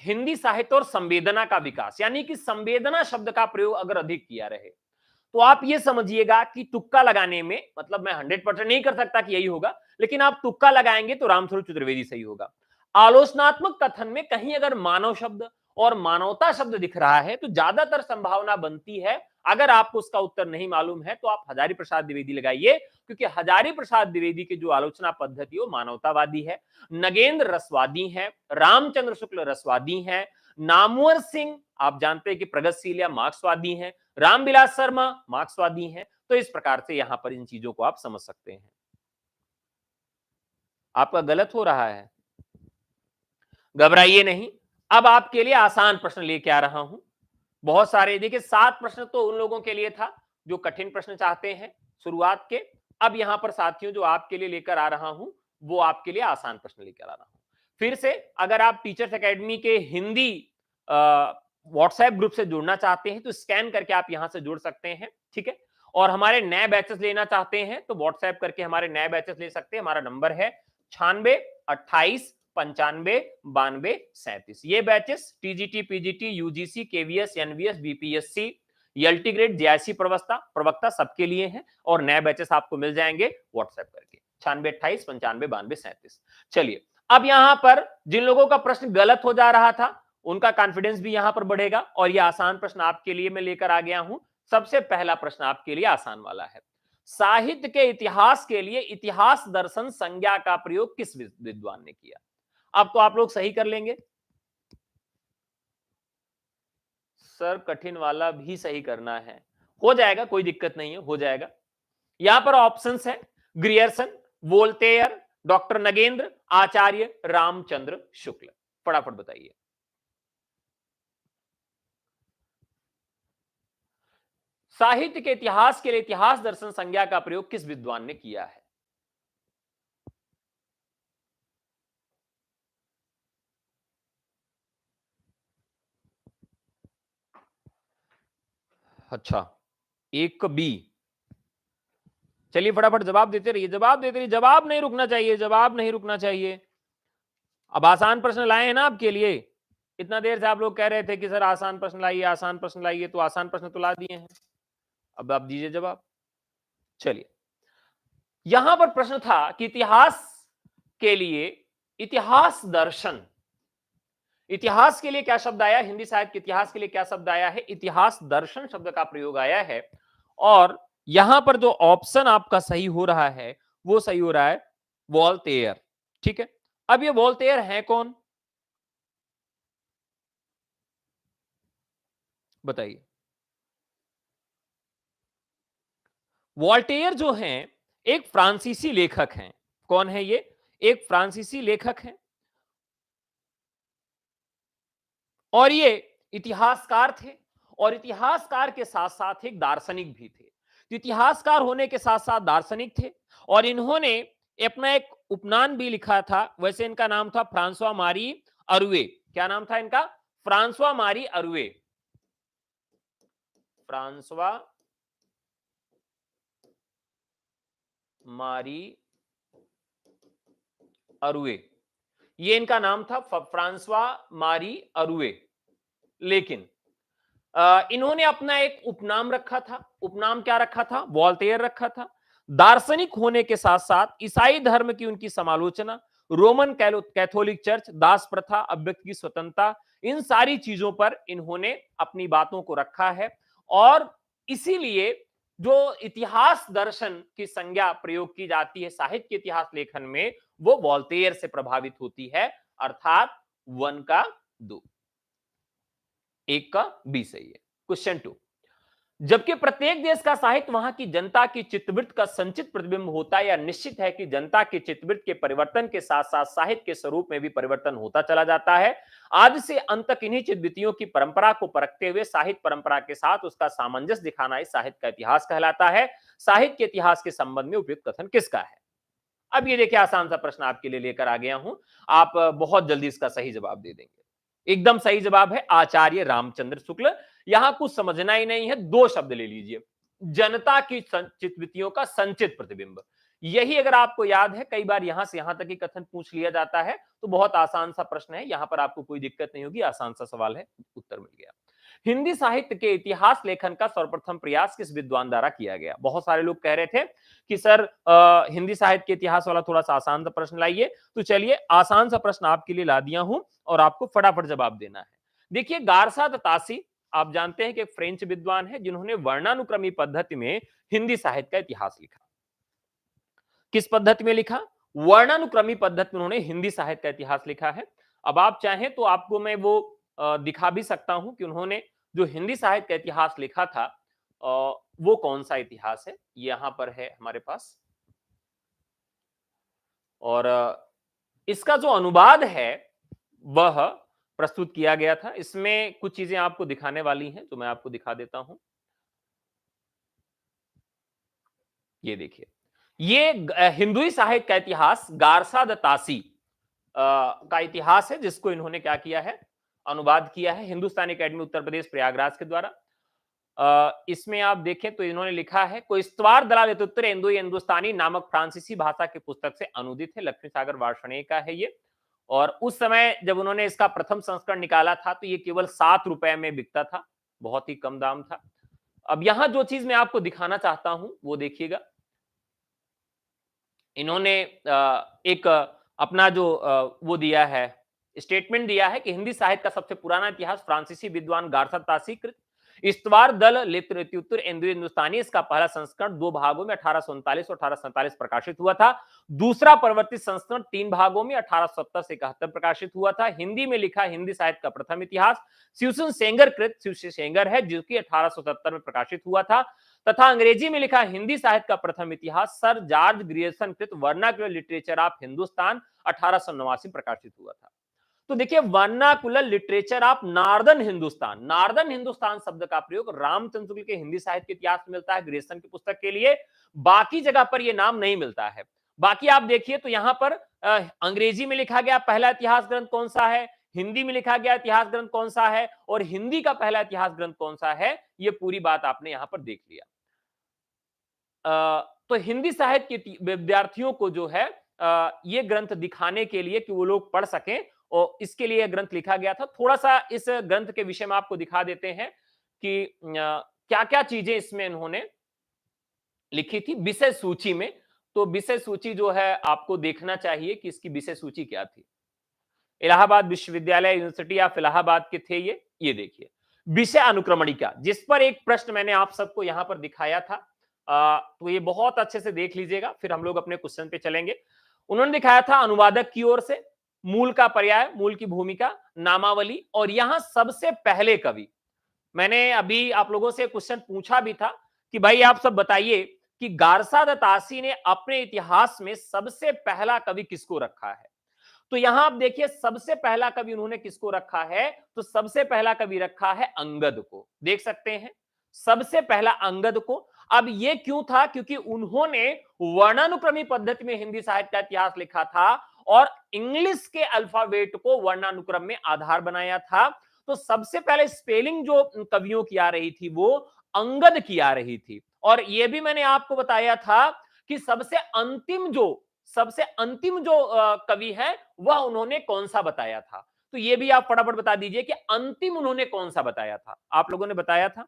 हिंदी साहित्य और संवेदना का विकास, यानी कि संवेदना शब्द का प्रयोग अगर अधिक किया रहे, तो आप ये समझिएगा कि तुक्का लगाने में, मतलब मैं 100% नहीं कर सकता कि यही होगा, लेकिन आप तुक्का लगाएंगे तो रामस्वरूप चतुर्वेदी सही होगा। आलोचनात्मक कथन में कहीं अगर मानव शब्द और मानवता शब्द दिख रहा है तो ज्यादातर संभावना बनती है, अगर आपको उसका उत्तर नहीं मालूम है तो आप हजारी प्रसाद द्विवेदी लगाइए, क्योंकि हजारी प्रसाद द्विवेदी की जो आलोचना पद्धति वो मानवतावादी है। नगेंद्र रसवादी है, रामचंद्र शुक्ल रसवादी है, नामवर सिंह आप जानते हैं कि प्रगतिशील या मार्क्सवादी हैं, रामविलास शर्मा मार्क्सवादी हैं। तो इस प्रकार से यहां पर इन चीजों को आप समझ सकते हैं। आपका गलत हो रहा है, घबराइए नहीं। अब आपके लिए आसान प्रश्न लेके आ रहा हूं। बहुत सारे, देखिए 7 प्रश्न तो उन लोगों के लिए था जो कठिन प्रश्न चाहते हैं शुरुआत के। अब यहां पर साथियों जो आपके लिए लेकर आ रहा हूं वो आपके लिए आसान प्रश्न लेकर आ रहा हूं। फिर से अगर आप टीचर्स एकेडमी के हिंदी व्हाट्सएप ग्रुप से जुड़ना चाहते हैं तो स्कैन करके आप यहां से जुड़ सकते हैं, ठीक है। और हमारे नए बैचेस लेना चाहते हैं तो व्हाट्सएप करके हमारे नए बैचेस ले सकते हैं। हमारा नंबर है 96 28 95 92 37। ये batches TGT, PGT, UGC, KVS, NVS, BPSC, LT grade, JIC प्रवक्ता प्रवक्ता सबके लिए हैं। और नए बैचेस आपको मिल जाएंगे व्हाट्सएप करके 96 28 95 92 37। चलिए, अब यहां पर जिन लोगों का प्रश्न गलत हो जा रहा था उनका कॉन्फिडेंस भी यहां पर बढ़ेगा। और यह आसान प्रश्न आपके लिए मैं लेकर आ गया हूं। सबसे पहला प्रश्न आपके लिए आसान वाला है। साहित्य के इतिहास के लिए इतिहास दर्शन संज्ञा का प्रयोग किस विद्वान ने किया? अब तो आप लोग सही कर लेंगे। सर कठिन वाला भी सही करना है, हो जाएगा, कोई दिक्कत नहीं है, हो जाएगा। यहां पर ऑप्शंस है ग्रियर्सन, वोल्टेयर, डॉक्टर नगेंद्र, आचार्य रामचंद्र शुक्ल। फटाफट बताइए। साहित्य के इतिहास के लिए इतिहास दर्शन संज्ञा का प्रयोग किस विद्वान ने किया है? अच्छा, एक बी। चलिए फटाफट जवाब देते रहिए, जवाब देते रहिए, जवाब नहीं रुकना चाहिए, जवाब नहीं रुकना चाहिए। अब आसान प्रश्न लाए हैं ना आपके लिए। इतना देर से आप लोग कह रहे थे कि सर आसान प्रश्न लाइए, आसान प्रश्न लाइए, तो आसान प्रश्न तो ला दिए हैं। अब आप दीजिए जवाब। चलिए, यहां पर प्रश्न था कि इतिहास के लिए इतिहास दर्शन, इतिहास के लिए क्या शब्द आया, हिंदी साहित्य के इतिहास के लिए क्या शब्द आया है? इतिहास दर्शन शब्द का प्रयोग आया है। और यहां पर जो ऑप्शन आपका सही हो रहा है वो सही हो रहा है वोल्टेयर, ठीक है। अब ये वोल्टेयर है कौन, बताइए। वोल्टेयर जो हैं एक फ्रांसीसी लेखक हैं। कौन है ये? एक फ्रांसीसी लेखक हैं और ये इतिहासकार थे। और इतिहासकार के साथ साथ एक दार्शनिक भी थे। तो इतिहासकार होने के साथ साथ दार्शनिक थे। और इन्होंने अपना एक उपनाम भी लिखा था। वैसे इनका नाम था फ्रांसवा मारी अरुए। क्या नाम था इनका? फ्रांसवा मारी अरुए। फ्रांसवा मारी अरुए, ये इनका नाम था, फ्रांसवा मारी अरुए। लेकिन इन्होंने अपना एक उपनाम रखा था। उपनाम क्या रखा था? वोल्टेयर रखा था। दार्शनिक होने के साथ साथ ईसाई धर्म की उनकी समालोचना, रोमन कैथोलिक चर्च, दास प्रथा, अभिव्यक्ति की स्वतंत्रता, इन सारी चीजों पर इन्होंने अपनी बातों को रखा है। और इसीलिए जो इतिहास दर्शन की संज्ञा प्रयोग की जाती है साहित्य इतिहास लेखन में, वो वॉल्टेयर से प्रभावित होती है, अर्थात 1 का 2, 1 का बी सही है। क्वेश्चन 2, जबकि प्रत्येक देश का साहित्य वहां की जनता की चित्तवृत्ति का संचित प्रतिबिंब होता है, या निश्चित है कि जनता की चित्तवृत्ति के परिवर्तन के साथ साथ साहित्य के स्वरूप में भी परिवर्तन होता चला जाता है। आज से अंत तक इन्हीं चित्तवृत्तियों की परंपरा को परखते हुए साहित्य परंपरा के साथ उसका सामंजस्य दिखाना इस साहित्य का इतिहास कहलाता है। साहित्य के इतिहास के संबंध में उपयुक्त कथन किसका है? अब ये देखिए, आसान सा प्रश्न आपके लिए लेकर आ गया हूं, आप बहुत जल्दी इसका सही जवाब दे देंगे। एकदम सही जवाब है आचार्य रामचंद्र शुक्ल। यहां कुछ समझना ही नहीं है, 2 शब्द ले लीजिए, जनता की चित्तवृत्तियों का संचित प्रतिबिंब। यही अगर आपको याद है, कई बार यहां से यहां तक ही कथन पूछ लिया जाता है, तो बहुत आसान सा प्रश्न है, यहां पर आपको कोई दिक्कत नहीं होगी, आसान सा सवाल है, उत्तर मिल गया। हिंदी साहित्य के इतिहास लेखन का सर्वप्रथम प्रयास किस विद्वान द्वारा किया गया? बहुत सारे लोग कह रहे थे कि सर हिंदी साहित्य के इतिहास वाला थोड़ा सा आसान सा प्रश्न लाइए, तो चलिए आसान सा प्रश्न आपके लिए ला दिया हूं और आपको फटाफट जवाब देना है। देखिए, गारसात तासी आप जानते हैं कि एक फ्रेंच विद्वान है जिन्होंने वर्णानुक्रमी पद्धति में हिंदी साहित्य का इतिहास लिखा। किस पद्धति में लिखा? वर्णानुक्रमी पद्धति में उन्होंने हिंदी साहित्य का इतिहास लिखा है। अब आप चाहें तो आपको मैं वो दिखा भी सकता हूं कि उन्होंने जो हिंदी साहित्य का इतिहास लिखा था वो कौन सा इतिहास है, यहां पर है हमारे पास। और इसका जो अनुवाद है वह प्रस्तुत किया गया था। इसमें कुछ चीजें आपको दिखाने वाली हैं, तो मैं आपको दिखा देता हूं। ये देखिए, ये हिंदुई साहित्य का इतिहास गारसा द तासी का इतिहास है, जिसको इन्होंने क्या किया है, अनुवाद किया है हिंदुस्तानी अकेडमी उत्तर प्रदेश प्रयागराज के द्वारा। इसमें आप देखें तो इन्होंने लिखा है, कोई इस्तवार दलाल उत्तर हिंदुस्तानी नामक फ्रांसीसी भाषा की पुस्तक से अनुदित है। लक्ष्मी सागर वार्षणेय का है ये। और उस समय जब उन्होंने इसका प्रथम संस्करण निकाला था तो ये केवल 7 रुपए में बिकता था, बहुत ही कम दाम था। अब यहां जो चीज मैं आपको दिखाना चाहता हूं वो देखिएगा, इन्होंने एक अपना जो वो दिया है, स्टेटमेंट दिया है कि हिंदी साहित्य का सबसे पुराना इतिहास फ्रांसीसी विद्वान गारसा तासी कृत इस्तवार दल लित्युत्तर हिंदुस्तानी, इसका पहला संस्करण 2 भागों में 1839 और 1847 प्रकाशित हुआ था। दूसरा परिवर्तित संस्करण 3 भागों में 1870 से 71 प्रकाशित हुआ था। हिंदी में लिखा हिंदी साहित्य का प्रथम इतिहास स्यूसन सेंगर कृत स्यूसन सेंगर है, जो कि 1870 में प्रकाशित हुआ था। तथा अंग्रेजी में लिखा हिंदी साहित्य का प्रथम इतिहास सर जॉर्ज ग्रियर्सन कृत वर्नाक्युलर लिटरेचर ऑफ हिंदुस्तान 1889 प्रकाशित हुआ था। तो देखिए, vernacular literature of northern Hindustan, northern Hindustan शब्द का प्रयोग रामचंद्र शुक्ल के हिंदी साहित्य के इतिहास में मिलता है ग्रेसन की पुस्तक के लिए, बाकी जगह पर यह नाम नहीं मिलता है। बाकी आप देखिए तो यहां पर अंग्रेजी में लिखा गया पहला इतिहास ग्रंथ कौन सा है, हिंदी में लिखा गया इतिहास ग्रंथ कौन सा है, और हिंदी का पहला इतिहास ग्रंथ कौन सा है, यह पूरी बात आपने यहां पर देख लिया। तो हिंदी साहित्य के विद्यार्थियों को जो है ये ग्रंथ दिखाने के लिए कि वो लोग पढ़ सकें, और इसके लिए ग्रंथ लिखा गया था। थोड़ा सा इस ग्रंथ के विषय में आपको दिखा देते हैं कि क्या क्या चीजें इसमें इन्होंने लिखी थी विषय सूची में। तो विषय सूची जो है आपको देखना चाहिए कि इसकी विषय सूची क्या थी। इलाहाबाद विश्वविद्यालय यूनिवर्सिटी ऑफ इलाहाबाद के थे ये देखिए विषय अनुक्रमणिका, जिस पर एक प्रश्न मैंने आप सबको यहां पर दिखाया था। तो ये बहुत अच्छे से देख लीजिएगा, फिर हम लोग अपने क्वेश्चन पे चलेंगे। उन्होंने दिखाया था अनुवादक की ओर से मूल का पर्याय, मूल की भूमिका, नामावली, और यहां सबसे पहले कवि। मैंने अभी आप लोगों से क्वेश्चन पूछा भी था कि भाई आप सब बताइए कि गारसा द तासी ने अपने इतिहास में सबसे पहला कवि किसको रखा है। तो यहां आप देखिए सबसे पहला कवि उन्होंने किसको रखा है, तो सबसे पहला कवि रखा है अंगद को, देख सकते हैं सबसे पहला अंगद को। अब ये क्यों था, क्योंकि उन्होंने वर्णानुक्रमी पद्धति में हिंदी साहित्य का इतिहास लिखा था और इंग्लिश के अल्फाबेट को वर्णानुक्रम में आधार बनाया था। तो सबसे पहले स्पेलिंग जो कवियों की आ रही थी वो अंगद की आ रही थी। और यह भी मैंने आपको बताया था कि सबसे अंतिम जो कवि है वह उन्होंने कौन सा बताया था। तो यह भी आप फटाफट बता दीजिए कि अंतिम उन्होंने कौन सा बताया था। आप लोगों ने बताया था,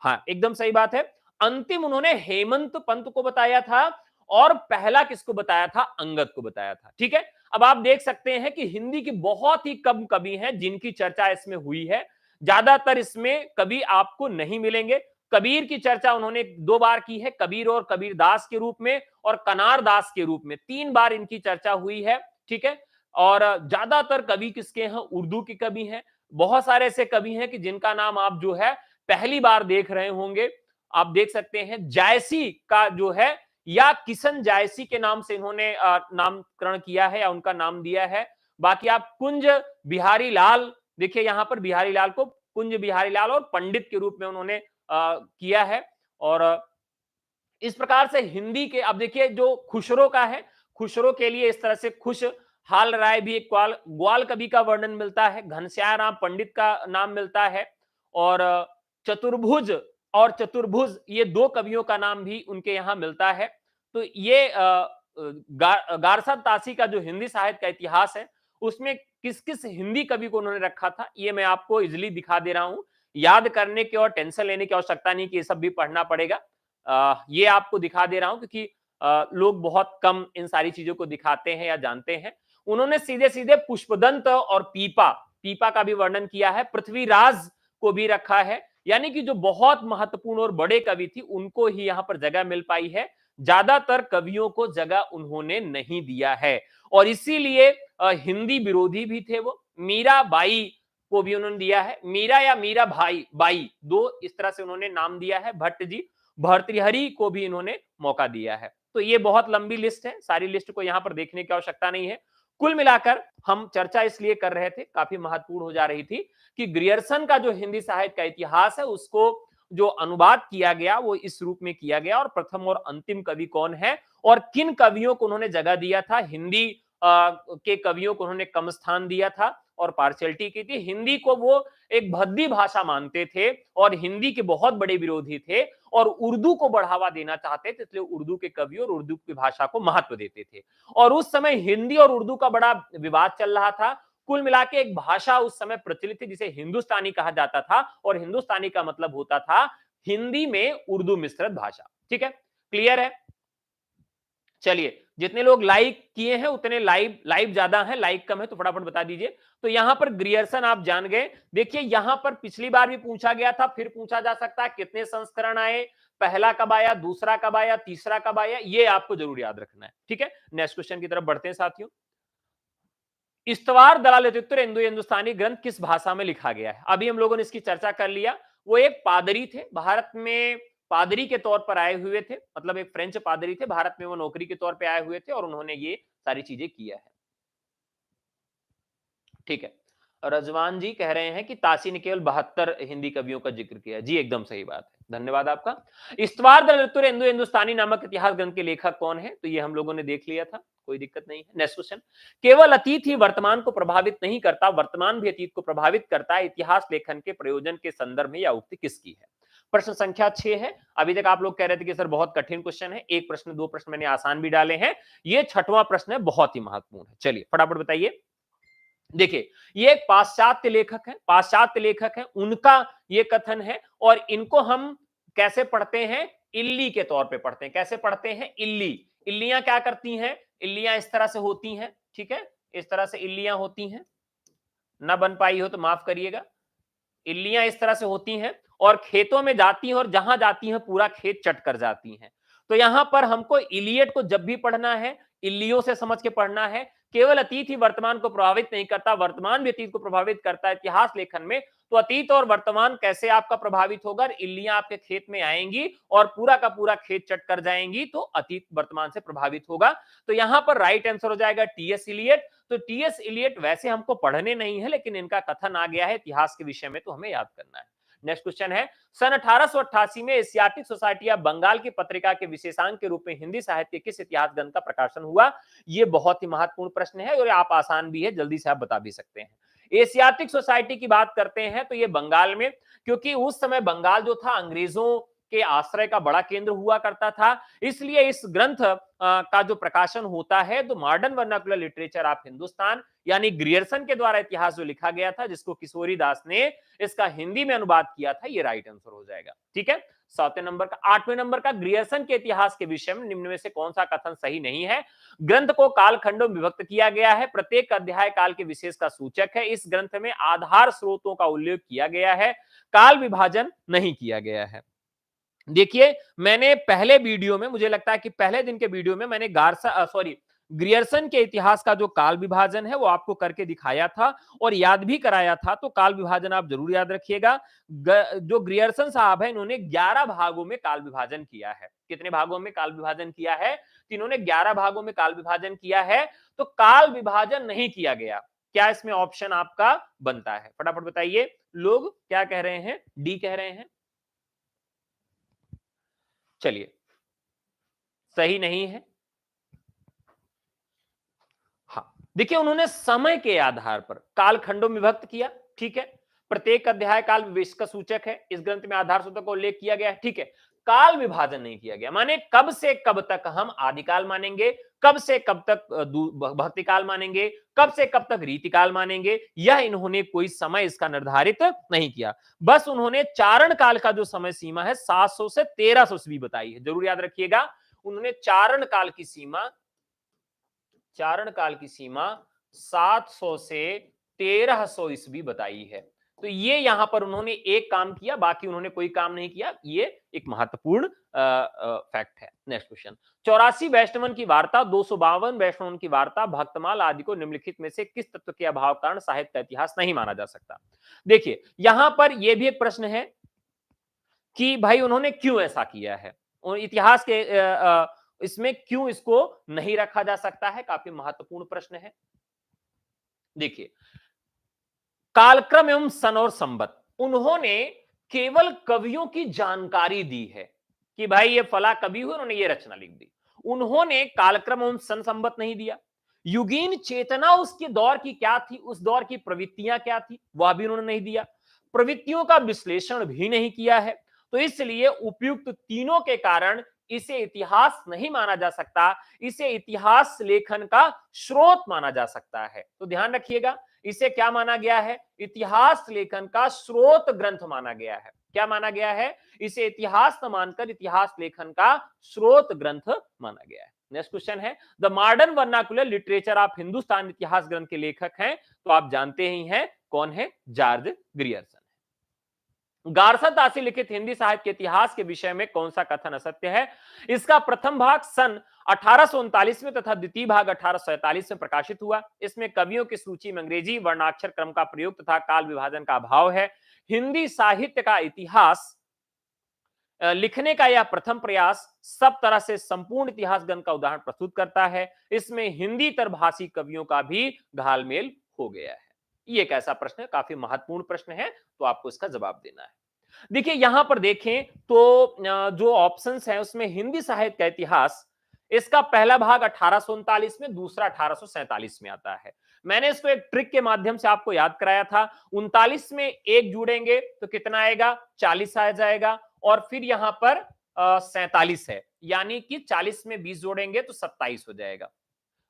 हाँ एकदम सही बात है, अंतिम उन्होंने हेमंत पंत को बताया था, और पहला किसको बताया था, अंगद को बताया था। ठीक है, अब आप देख सकते हैं कि हिंदी की बहुत ही कम कवि हैं जिनकी चर्चा इसमें हुई है, ज्यादातर इसमें कवि आपको नहीं मिलेंगे। कबीर की चर्चा उन्होंने 2 बार की है, कबीर और कबीर दास के रूप में और कनार दास के रूप में 3 बार इनकी चर्चा हुई है, ठीक है। और ज्यादातर कवि किसके हैं, उर्दू के कवि हैं। बहुत सारे ऐसे कवि हैं कि जिनका नाम आप जो है पहली बार देख रहे होंगे। आप देख सकते हैं जायसी का जो है या किशन जायसी के नाम से इन्होंने नामकरण किया है या उनका नाम दिया है। बाकी आप कुंज बिहारी लाल, देखिए यहां पर बिहारी लाल को कुंज बिहारी लाल और पंडित के रूप में उन्होंने किया है। और इस प्रकार से हिंदी के, अब देखिए जो खुसरो का है, खुसरो के लिए इस तरह से खुश हाल राय भी एक ग्वाल ग्वाल कवि का वर्णन मिलता है, घनश्याम राम पंडित का नाम मिलता है, और चतुर्भुज और चतुर्भुज ये 2 कवियों का नाम भी उनके यहां मिलता है। तो ये गारसा तासी का जो हिंदी साहित्य का इतिहास है उसमें किस किस हिंदी कवि को उन्होंने रखा था, ये मैं आपको इजिली दिखा दे रहा हूं। याद करने की और टेंशन लेने की आवश्यकता नहीं कि ये सब भी पढ़ना पड़ेगा। ये आपको दिखा दे रहा हूं क्योंकि लोग बहुत कम इन सारी चीजों को दिखाते हैं या जानते हैं। उन्होंने सीधे सीधे पुष्पदंत और पीपा पीपा का भी वर्णन किया है, पृथ्वीराज को भी रखा है। यानी कि जो बहुत महत्वपूर्ण और बड़े कवि थी उनको ही यहां पर जगह मिल पाई है, ज्यादातर कवियों को जगह उन्होंने नहीं दिया है। और इसीलिए हिंदी विरोधी भी थे वो। मीरा बाई को भी उन्होंने दिया है, मीरा या मीरा भाई बाई, 2 इस तरह से उन्होंने नाम दिया है। भट्ट जी, भर्तृहरि को भी इन्होंने मौका दिया है। तो ये बहुत लंबी लिस्ट है, सारी लिस्ट को यहां पर देखने की आवश्यकता नहीं है। कुल मिलाकर हम चर्चा इसलिए कर रहे थे, काफी महत्वपूर्ण हो जा रही थी, कि ग्रियर्सन का जो हिंदी साहित्य का इतिहास है उसको जो अनुवाद किया गया वो इस रूप में किया गया, और प्रथम और अंतिम कवि कौन है और किन कवियों को उन्होंने जगह दिया था। हिंदी के कवियों को उन्होंने कम स्थान दिया था और पार्शियलिटी की थी। हिंदी को वो एक भद्दी भाषा मानते थे और हिंदी के बहुत बड़े विरोधी थे, और उर्दू को बढ़ावा देना चाहते थे, इसलिए उर्दू के कवि और उर्दू की भाषा को महत्व देते थे। और उस समय हिंदी और उर्दू का बड़ा विवाद चल रहा था। कुल मिला के एक भाषा उस समय प्रचलित थी जिसे हिंदुस्तानी कहा जाता था, और हिंदुस्तानी का मतलब होता था हिंदी में उर्दू मिश्रित भाषा। ठीक है, क्लियर है। चलिए, जितने लोग लाइक किए हैं उतने लाइव ज्यादा हैं, लाइक कम है तो फटाफट बता दीजिए। तो यहां पर ग्रियर्सन आप जान गए। देखिए यहां पर पिछली बार भी पूछा गया था, फिर पूछा जा सकता है कितने संस्करण आए, पहला कब आया, दूसरा कब आया, तीसरा कब आया, ये आपको जरूर याद रखना है। ठीक है, नेक्स्ट क्वेश्चन की तरफ बढ़ते हैं साथियों। इस्तवार दलालतुत्तर इंदो हिंदुस्तानी ग्रंथ किस भाषा में लिखा गया है? अभी हम लोगों ने इसकी चर्चा कर लिया। वो एक पादरी थे, भारत में पादरी के तौर पर आए हुए थे, मतलब एक फ्रेंच पादरी थे, भारत में वो नौकरी के तौर पे आए हुए थे और उन्होंने ये सारी चीजें किया है। ठीक है, रजवान जी कह रहे हैं कि तासी ने केवल 72 हिंदी कवियों का जिक्र किया। जी एकदम सही बात है, धन्यवाद आपका। इस्तवार दलालतुत्तर इंदो हिंदुस्तानी नामक इतिहास ग्रंथ के लेखक कौन है? तो ये हम लोगों ने देख लिया था, कोई दिक्कत नहीं है। नेक्स्ट क्वेश्चन, केवल अतीत ही वर्तमान को प्रभावित नहीं करता, वर्तमान भी अतीत को प्रभावित करता है, इतिहास लेखन के प्रयोजन के संदर्भ में यह उक्ति किसकी है? प्रश्न संख्या 6 है। अभी तक आप लोग कह रहे थे कि सर बहुत कठिन क्वेश्चन है, एक प्रश्न 2 प्रश्न मैंने आसान भी डाले हैं, ये 6वां प्रश्न है, बहुत ही महत्वपूर्ण है। चलिए फटाफट बताइए। देखिए ये एक पाश्चात्य लेखक है, पाश्चात्य लेखक है, उनका ये कथन है, और इनको हम कैसे पढ़ते हैं? इल्ली के तौर पे पढ़ते हैं। कैसे पढ़ते हैं? इल्ली। इल्लियां क्या करती हैं? इल्लियां इस तरह से होती हैं, ठीक है, इस तरह से इल्लियां होती हैं। ना बन पाई हो तो माफ करिएगा। इल्लियां इस तरह से होती हैं और खेतों में जाती हैं, और जहां जाती हैं पूरा खेत चट कर जाती हैं। तो यहां पर हमको इलियट को जब भी पढ़ना है, इल्लियों से समझ के पढ़ना है। केवल अतीत ही वर्तमान को प्रभावित नहीं करता, वर्तमान भी अतीत को प्रभावित करता है। इतिहास लेखन में तो अतीत और वर्तमान कैसे आपका प्रभावित होगा? इल्लियां आपके खेत में आएंगी और पूरा का पूरा खेत चट कर जाएंगी, तो अतीत वर्तमान से प्रभावित होगा। तो यहां पर राइट आंसर हो जाएगा टीएस इलियट। तो टीएस इलियट वैसे हमको पढ़ने नहीं है, लेकिन इनका कथन आ गया है इतिहास के विषय में, तो हमें याद करना है। नेक्स्ट क्वेश्चन है, सन 1888 में एशियाटिक सोसाइटी ऑफ बंगाल की पत्रिका के विशेषांक के रूप में हिंदी साहित्य किस इतिहास ग्रंथ का प्रकाशन हुआ? ये बहुत ही महत्वपूर्ण प्रश्न है और आप आसान भी है, जल्दी से आप बता भी सकते हैं। एशियाटिक सोसाइटी की बात करते हैं तो ये बंगाल में, क्योंकि उस समय बंगाल जो था अंग्रेजों के आश्रय का बड़ा केंद्र हुआ करता था, इसलिए इस ग्रंथ का जो प्रकाशन होता है तो modern vernacular literature of Hindustan यानी ग्रियर्सन के द्वारा इतिहास जो लिखा गया था, जिसको किशोरी दास ने इसका हिंदी में अनुवाद किया था, ये राइट आंसर हो जाएगा। ठीक है, 7वें नंबर का। 8वें नंबर का, ग्रियर्सन के इतिहास के विषय में निम्न में से कौन सा कथन सही नहीं है? ग्रंथ को कालखंडों में विभक्त किया गया है, प्रत्येक अध्याय काल के विशेष का सूचक है, इस ग्रंथ में आधार स्रोतों का उल्लेख किया गया है, काल विभाजन नहीं किया गया है। देखिए, मैंने पहले वीडियो में, मुझे लगता है कि पहले दिन के वीडियो में मैंने ग्रियर्सन के इतिहास का जो काल विभाजन है वो आपको करके दिखाया था और याद भी कराया था। तो काल विभाजन आप जरूर याद रखिएगा। जो ग्रियर्सन साहब है, इन्होंने 11 भागों में काल विभाजन किया है। कितने भागों में काल विभाजन किया है? तो इन्होंने 11 भागों में काल विभाजन किया है। तो काल विभाजन नहीं किया गया, क्या इसमें ऑप्शन आपका बनता है? फटाफट बताइए। लोग क्या कह रहे हैं? डी कह रहे हैं। चलिए, सही नहीं है। हाँ, देखिए, उन्होंने समय के आधार पर कालखंडों में विभक्त किया, ठीक है। प्रत्येक अध्याय काल विवेश का सूचक है, इस ग्रंथ में आधार सूचक का उल्लेख किया गया है, ठीक है। काल विभाजन नहीं किया गया, माने कब से कब तक हम आदिकाल मानेंगे, कब से कब तक भक्ति काल मानेंगे, कब से कब तक रीतिकाल मानेंगे, यह इन्होंने कोई समय इसका निर्धारित नहीं किया। बस उन्होंने चारण काल का जो समय सीमा है 700 से 1300 ईस्वी बताई है, जरूर याद रखिएगा। उन्होंने चारण काल की सीमा 700 से 1300 ईस्वी बताई है। तो ये यहां पर उन्होंने एक काम किया, बाकी उन्होंने कोई काम नहीं किया। ये एक महत्वपूर्ण फैक्ट है। नेक्स्ट क्वेश्चन, 84 वैष्णवन की वार्ता, 252 वैष्णवन की वार्ता, भक्तमाल आदि को निम्नलिखित में से किस तत्व के अभाव कारण साहित्य का इतिहास नहीं माना जा सकता? देखिए, यहां पर यह भी एक प्रश्न है कि भाई उन्होंने क्यों ऐसा किया है, और इतिहास के इसमें क्यों इसको नहीं रखा जा सकता है? काफी महत्वपूर्ण प्रश्न है। देखिए, कालक्रम एवं सन और संबत, उन्होंने केवल कवियों की जानकारी दी है कि भाई ये फला कवि हुए, उन्होंने ये रचना लिख दी। उन्होंने कालक्रम एवं सन संबत नहीं दिया। युगीन चेतना उसके दौर की क्या थी, उस दौर की प्रवृत्तियां क्या थी, वह भी उन्होंने नहीं दिया। प्रवृत्तियों का विश्लेषण भी नहीं किया है। तो इसलिए उपयुक्त तीनों के कारण इसे इतिहास नहीं माना जा सकता, इसे इतिहास लेखन का स्रोत माना जा सकता है। तो ध्यान रखिएगा, इसे क्या माना गया है? इतिहास लेखन का स्रोत ग्रंथ माना गया है। क्या माना गया है? इसे इतिहास न मानकर इतिहास लेखन का स्रोत ग्रंथ माना गया है। नेक्स्ट क्वेश्चन है, the modern vernacular literature of Hindustan इतिहास ग्रंथ के लेखक हैं, तो आप जानते ही हैं कौन है? George Grierson. गारसा दासी लिखित हिंदी साहित्य के इतिहास के विषय में कौन सा कथन असत्य है? इसका प्रथम भाग सन 1839 में तथा द्वितीय भाग 1847 में प्रकाशित हुआ। इसमें कवियों की सूची में अंग्रेजी वर्णाक्षर क्रम का प्रयोग तथा काल विभाजन का अभाव है। हिंदी साहित्य का इतिहास लिखने का यह प्रथम प्रयास सब तरह से संपूर्ण इतिहास ग्रंथ का उदाहरण प्रस्तुत करता है। इसमें हिंदी तरभाषी कवियों का भी घालमेल हो गया है। ये एक ऐसा प्रश्न है, काफी महत्वपूर्ण प्रश्न है, तो आपको इसका जवाब देना है। देखिए, यहां पर देखें तो जो ऑप्शंस हैं उसमें हिंदी साहित्य का इतिहास, इसका पहला भाग 1839 में, दूसरा 1847 में आता है। मैंने इसको एक ट्रिक के माध्यम से आपको याद कराया था। 39 में एक जुड़ेंगे तो कितना आएगा? 40 आ जाएगा, और फिर यहां पर 47 है, यानी कि 40 में 20 जोड़ेंगे तो 27 हो जाएगा।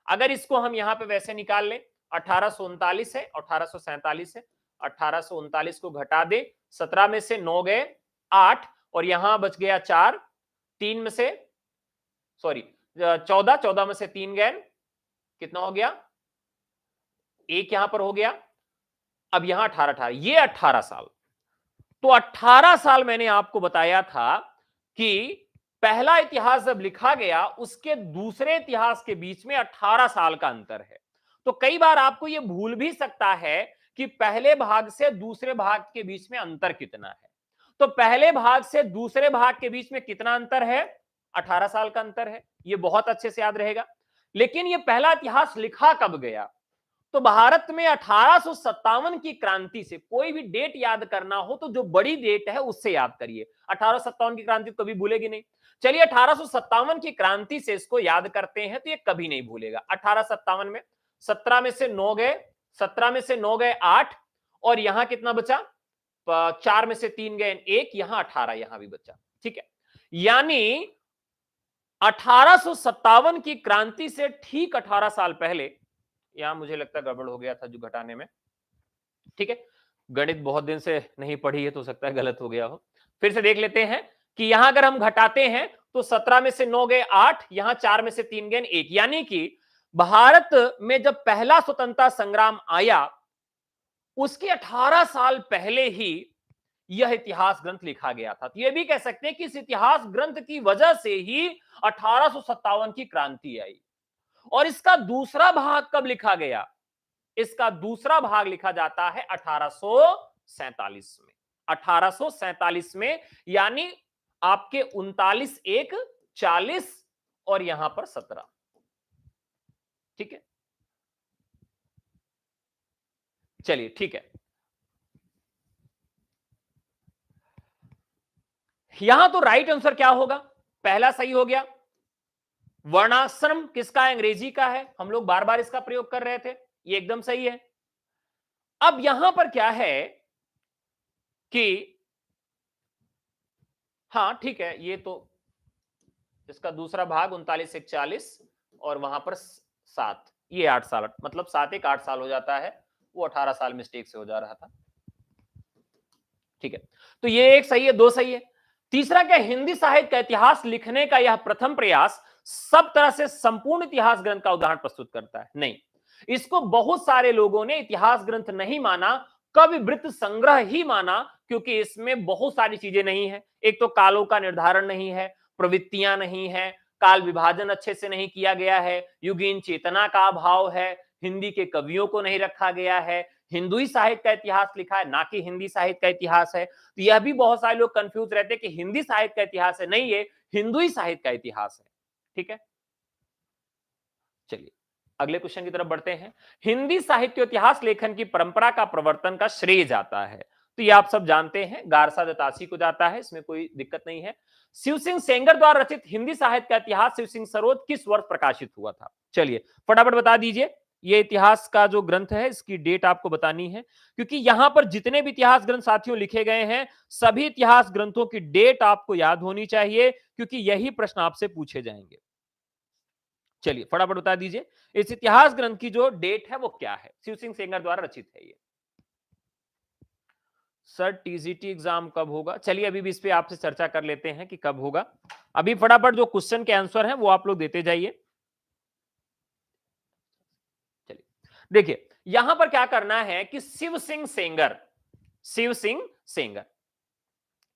अगर इसको हम यहां पे वैसे निकाल लें, 1839 है, 1847 है, 1839 को घटा दे, 17 में से 9 गए 8, और यहां बच गया 4, 3 में से सॉरी 14, 14 में से 3 गए, कितना हो गया? एक यहां पर हो गया। अब यहां 18 18, ये 18 साल। तो 18 साल मैंने आपको बताया था कि पहला इतिहास जब लिखा गया, उसके दूसरे इतिहास के बीच में 18 साल का अंतर है। तो कई बार आपको यह भूल भी सकता है कि पहले भाग से दूसरे भाग के बीच में अंतर कितना है। तो पहले भाग से दूसरे भाग के बीच में कितना अंतर है? 18 साल का अंतर है। यह बहुत अच्छे से याद रहेगा। लेकिन यह पहला इतिहास लिखा कब गया? तो भारत में 1857 की क्रांति से, कोई भी डेट याद करना हो तो जो बड़ी डेट है उससे याद करिए। 1857 की क्रांति तो कभी भूलेगी नहीं। चलिए, 1857 की क्रांति से इसको याद करते हैं तो ये कभी नहीं भूलेगा। 1857 में 17 में से 9 गए, 17 में से 9 गए 8, और यहां कितना बचा? 4 में से 3 गए 1, यहां 18, यहां भी बचा। ठीक है, यानी 1857 की क्रांति से ठीक 18 साल पहले, यहां मुझे लगता है गड़बड़ हो गया था जो घटाने में। ठीक है, गणित बहुत दिन से नहीं पढ़ी है तो हो सकता है गलत हो गया हो। फिर से देख लेते हैं कि यहां अगर हम घटाते हैं तो 17 में से 9 गए 8, यहां 4 में से 3 गए 1, यानी कि भारत में जब पहला स्वतंत्रता संग्राम आया, उसके 18 साल पहले ही यह इतिहास ग्रंथ लिखा गया था। तो यह भी कह सकते हैं कि इस इतिहास ग्रंथ की वजह से ही 1857 की क्रांति आई। और इसका दूसरा भाग कब लिखा गया? इसका दूसरा भाग लिखा जाता है 1847 में। 1847 में, यानी आपके 39 एक 40 और यहां पर 17। ठीक है, चलिए ठीक है। यहां तो राइट आंसर क्या होगा? पहला सही हो गया। वर्णाश्रम किसका है? अंग्रेजी का है। हम लोग बार बार इसका प्रयोग कर रहे थे, ये एकदम सही है। अब यहां पर क्या है कि हाँ ठीक है, ये तो इसका दूसरा भाग 39 एक 40 और वहां पर 7, ये 8 साल, मतलब 7 एक 8 साल हो जाता है। वो 18 साल मिस्टेक से हो जा रहा था। ठीक है, तो ये एक सही है, दो सही है। तीसरा क्या? हिंदी साहित्य का इतिहास लिखने का यह प्रथम प्रयास सब तरह से संपूर्ण इतिहास ग्रंथ का उदाहरण प्रस्तुत करता है। नहीं, इसको बहुत सारे लोगों ने इतिहास ग्रंथ नहीं माना, कवि वृत्त संग्रह ही माना, क्योंकि इसमें बहुत सारी चीजें नहीं है। एक तो कालों का निर्धारण नहीं है, प्रवृत्तियां नहीं है, काल विभाजन अच्छे से नहीं किया गया है, युगीन चेतना का अभाव है, हिंदी के कवियों को नहीं रखा गया है, हिंदुई साहित्य का इतिहास लिखा है ना कि हिंदी साहित्य का इतिहास है। तो यह भी बहुत सारे लोग कंफ्यूज रहते हैं कि हिंदी साहित्य का इतिहास है, नहीं, ये हिंदुई साहित्य का इतिहास है। ठीक है, चलिए अगले क्वेश्चन की तरफ बढ़ते हैं। हिंदी साहित्य इतिहास लेखन की परंपरा का प्रवर्तन का श्रेय जाता है, तो ये आप सब जानते हैं, गारसा दत्तासी को जाता है, इसमें कोई दिक्कत नहीं है। शिव सिंह सेंगर द्वारा रचित हिंदी साहित्य का इतिहास शिव सिंह सरोद किस वर्ष प्रकाशित हुआ था? चलिए फटाफट बता दीजिए। ये इतिहास का जो ग्रंथ है इसकी डेट आपको बतानी है, क्योंकि यहां पर जितने भी इतिहास ग्रंथ साथियों लिखे गए हैं, सभी इतिहास ग्रंथों की डेट आपको याद होनी चाहिए, क्योंकि यही प्रश्न आपसे पूछे जाएंगे। चलिए फटाफट बता दीजिए, इस इतिहास ग्रंथ की जो डेट है वो क्या है? शिव सिंह सेंगर द्वारा रचित है ये। सर टीजीटी एग्जाम कब होगा? चलिए अभी भी इस पे आपसे चर्चा कर लेते हैं कि कब होगा। अभी फटाफट जो क्वेश्चन के आंसर हैं वो आप लोग देते जाइए। चलिए देखिए, यहां पर क्या करना है कि शिव सिंह सेंगर, शिव सिंह सेंगर,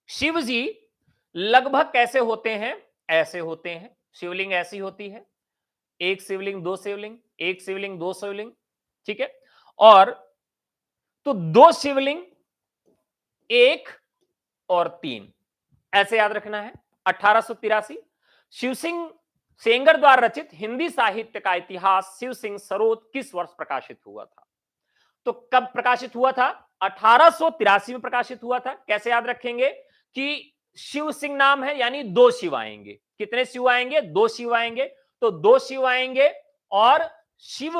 शिव जी लगभग कैसे होते हैं? ऐसे होते हैं। शिवलिंग ऐसी होती है, एक शिवलिंग, दो शिवलिंग, एक शिवलिंग, दो शिवलिंग। ठीक है, और तो दो शिवलिंग, एक और तीन, ऐसे याद रखना है। 1883 शिव सिंह सेंगर द्वारा रचित हिंदी साहित्य का इतिहास शिव सिंह सरोद किस वर्ष प्रकाशित हुआ था? तो कब प्रकाशित हुआ था? 1883 में प्रकाशित हुआ था। कैसे याद रखेंगे कि शिव सिंह नाम है, यानी दो शिव आएंगे। कितने शिव आएंगे? दो शिव आएंगे। तो दो शिव आएंगे, और शिव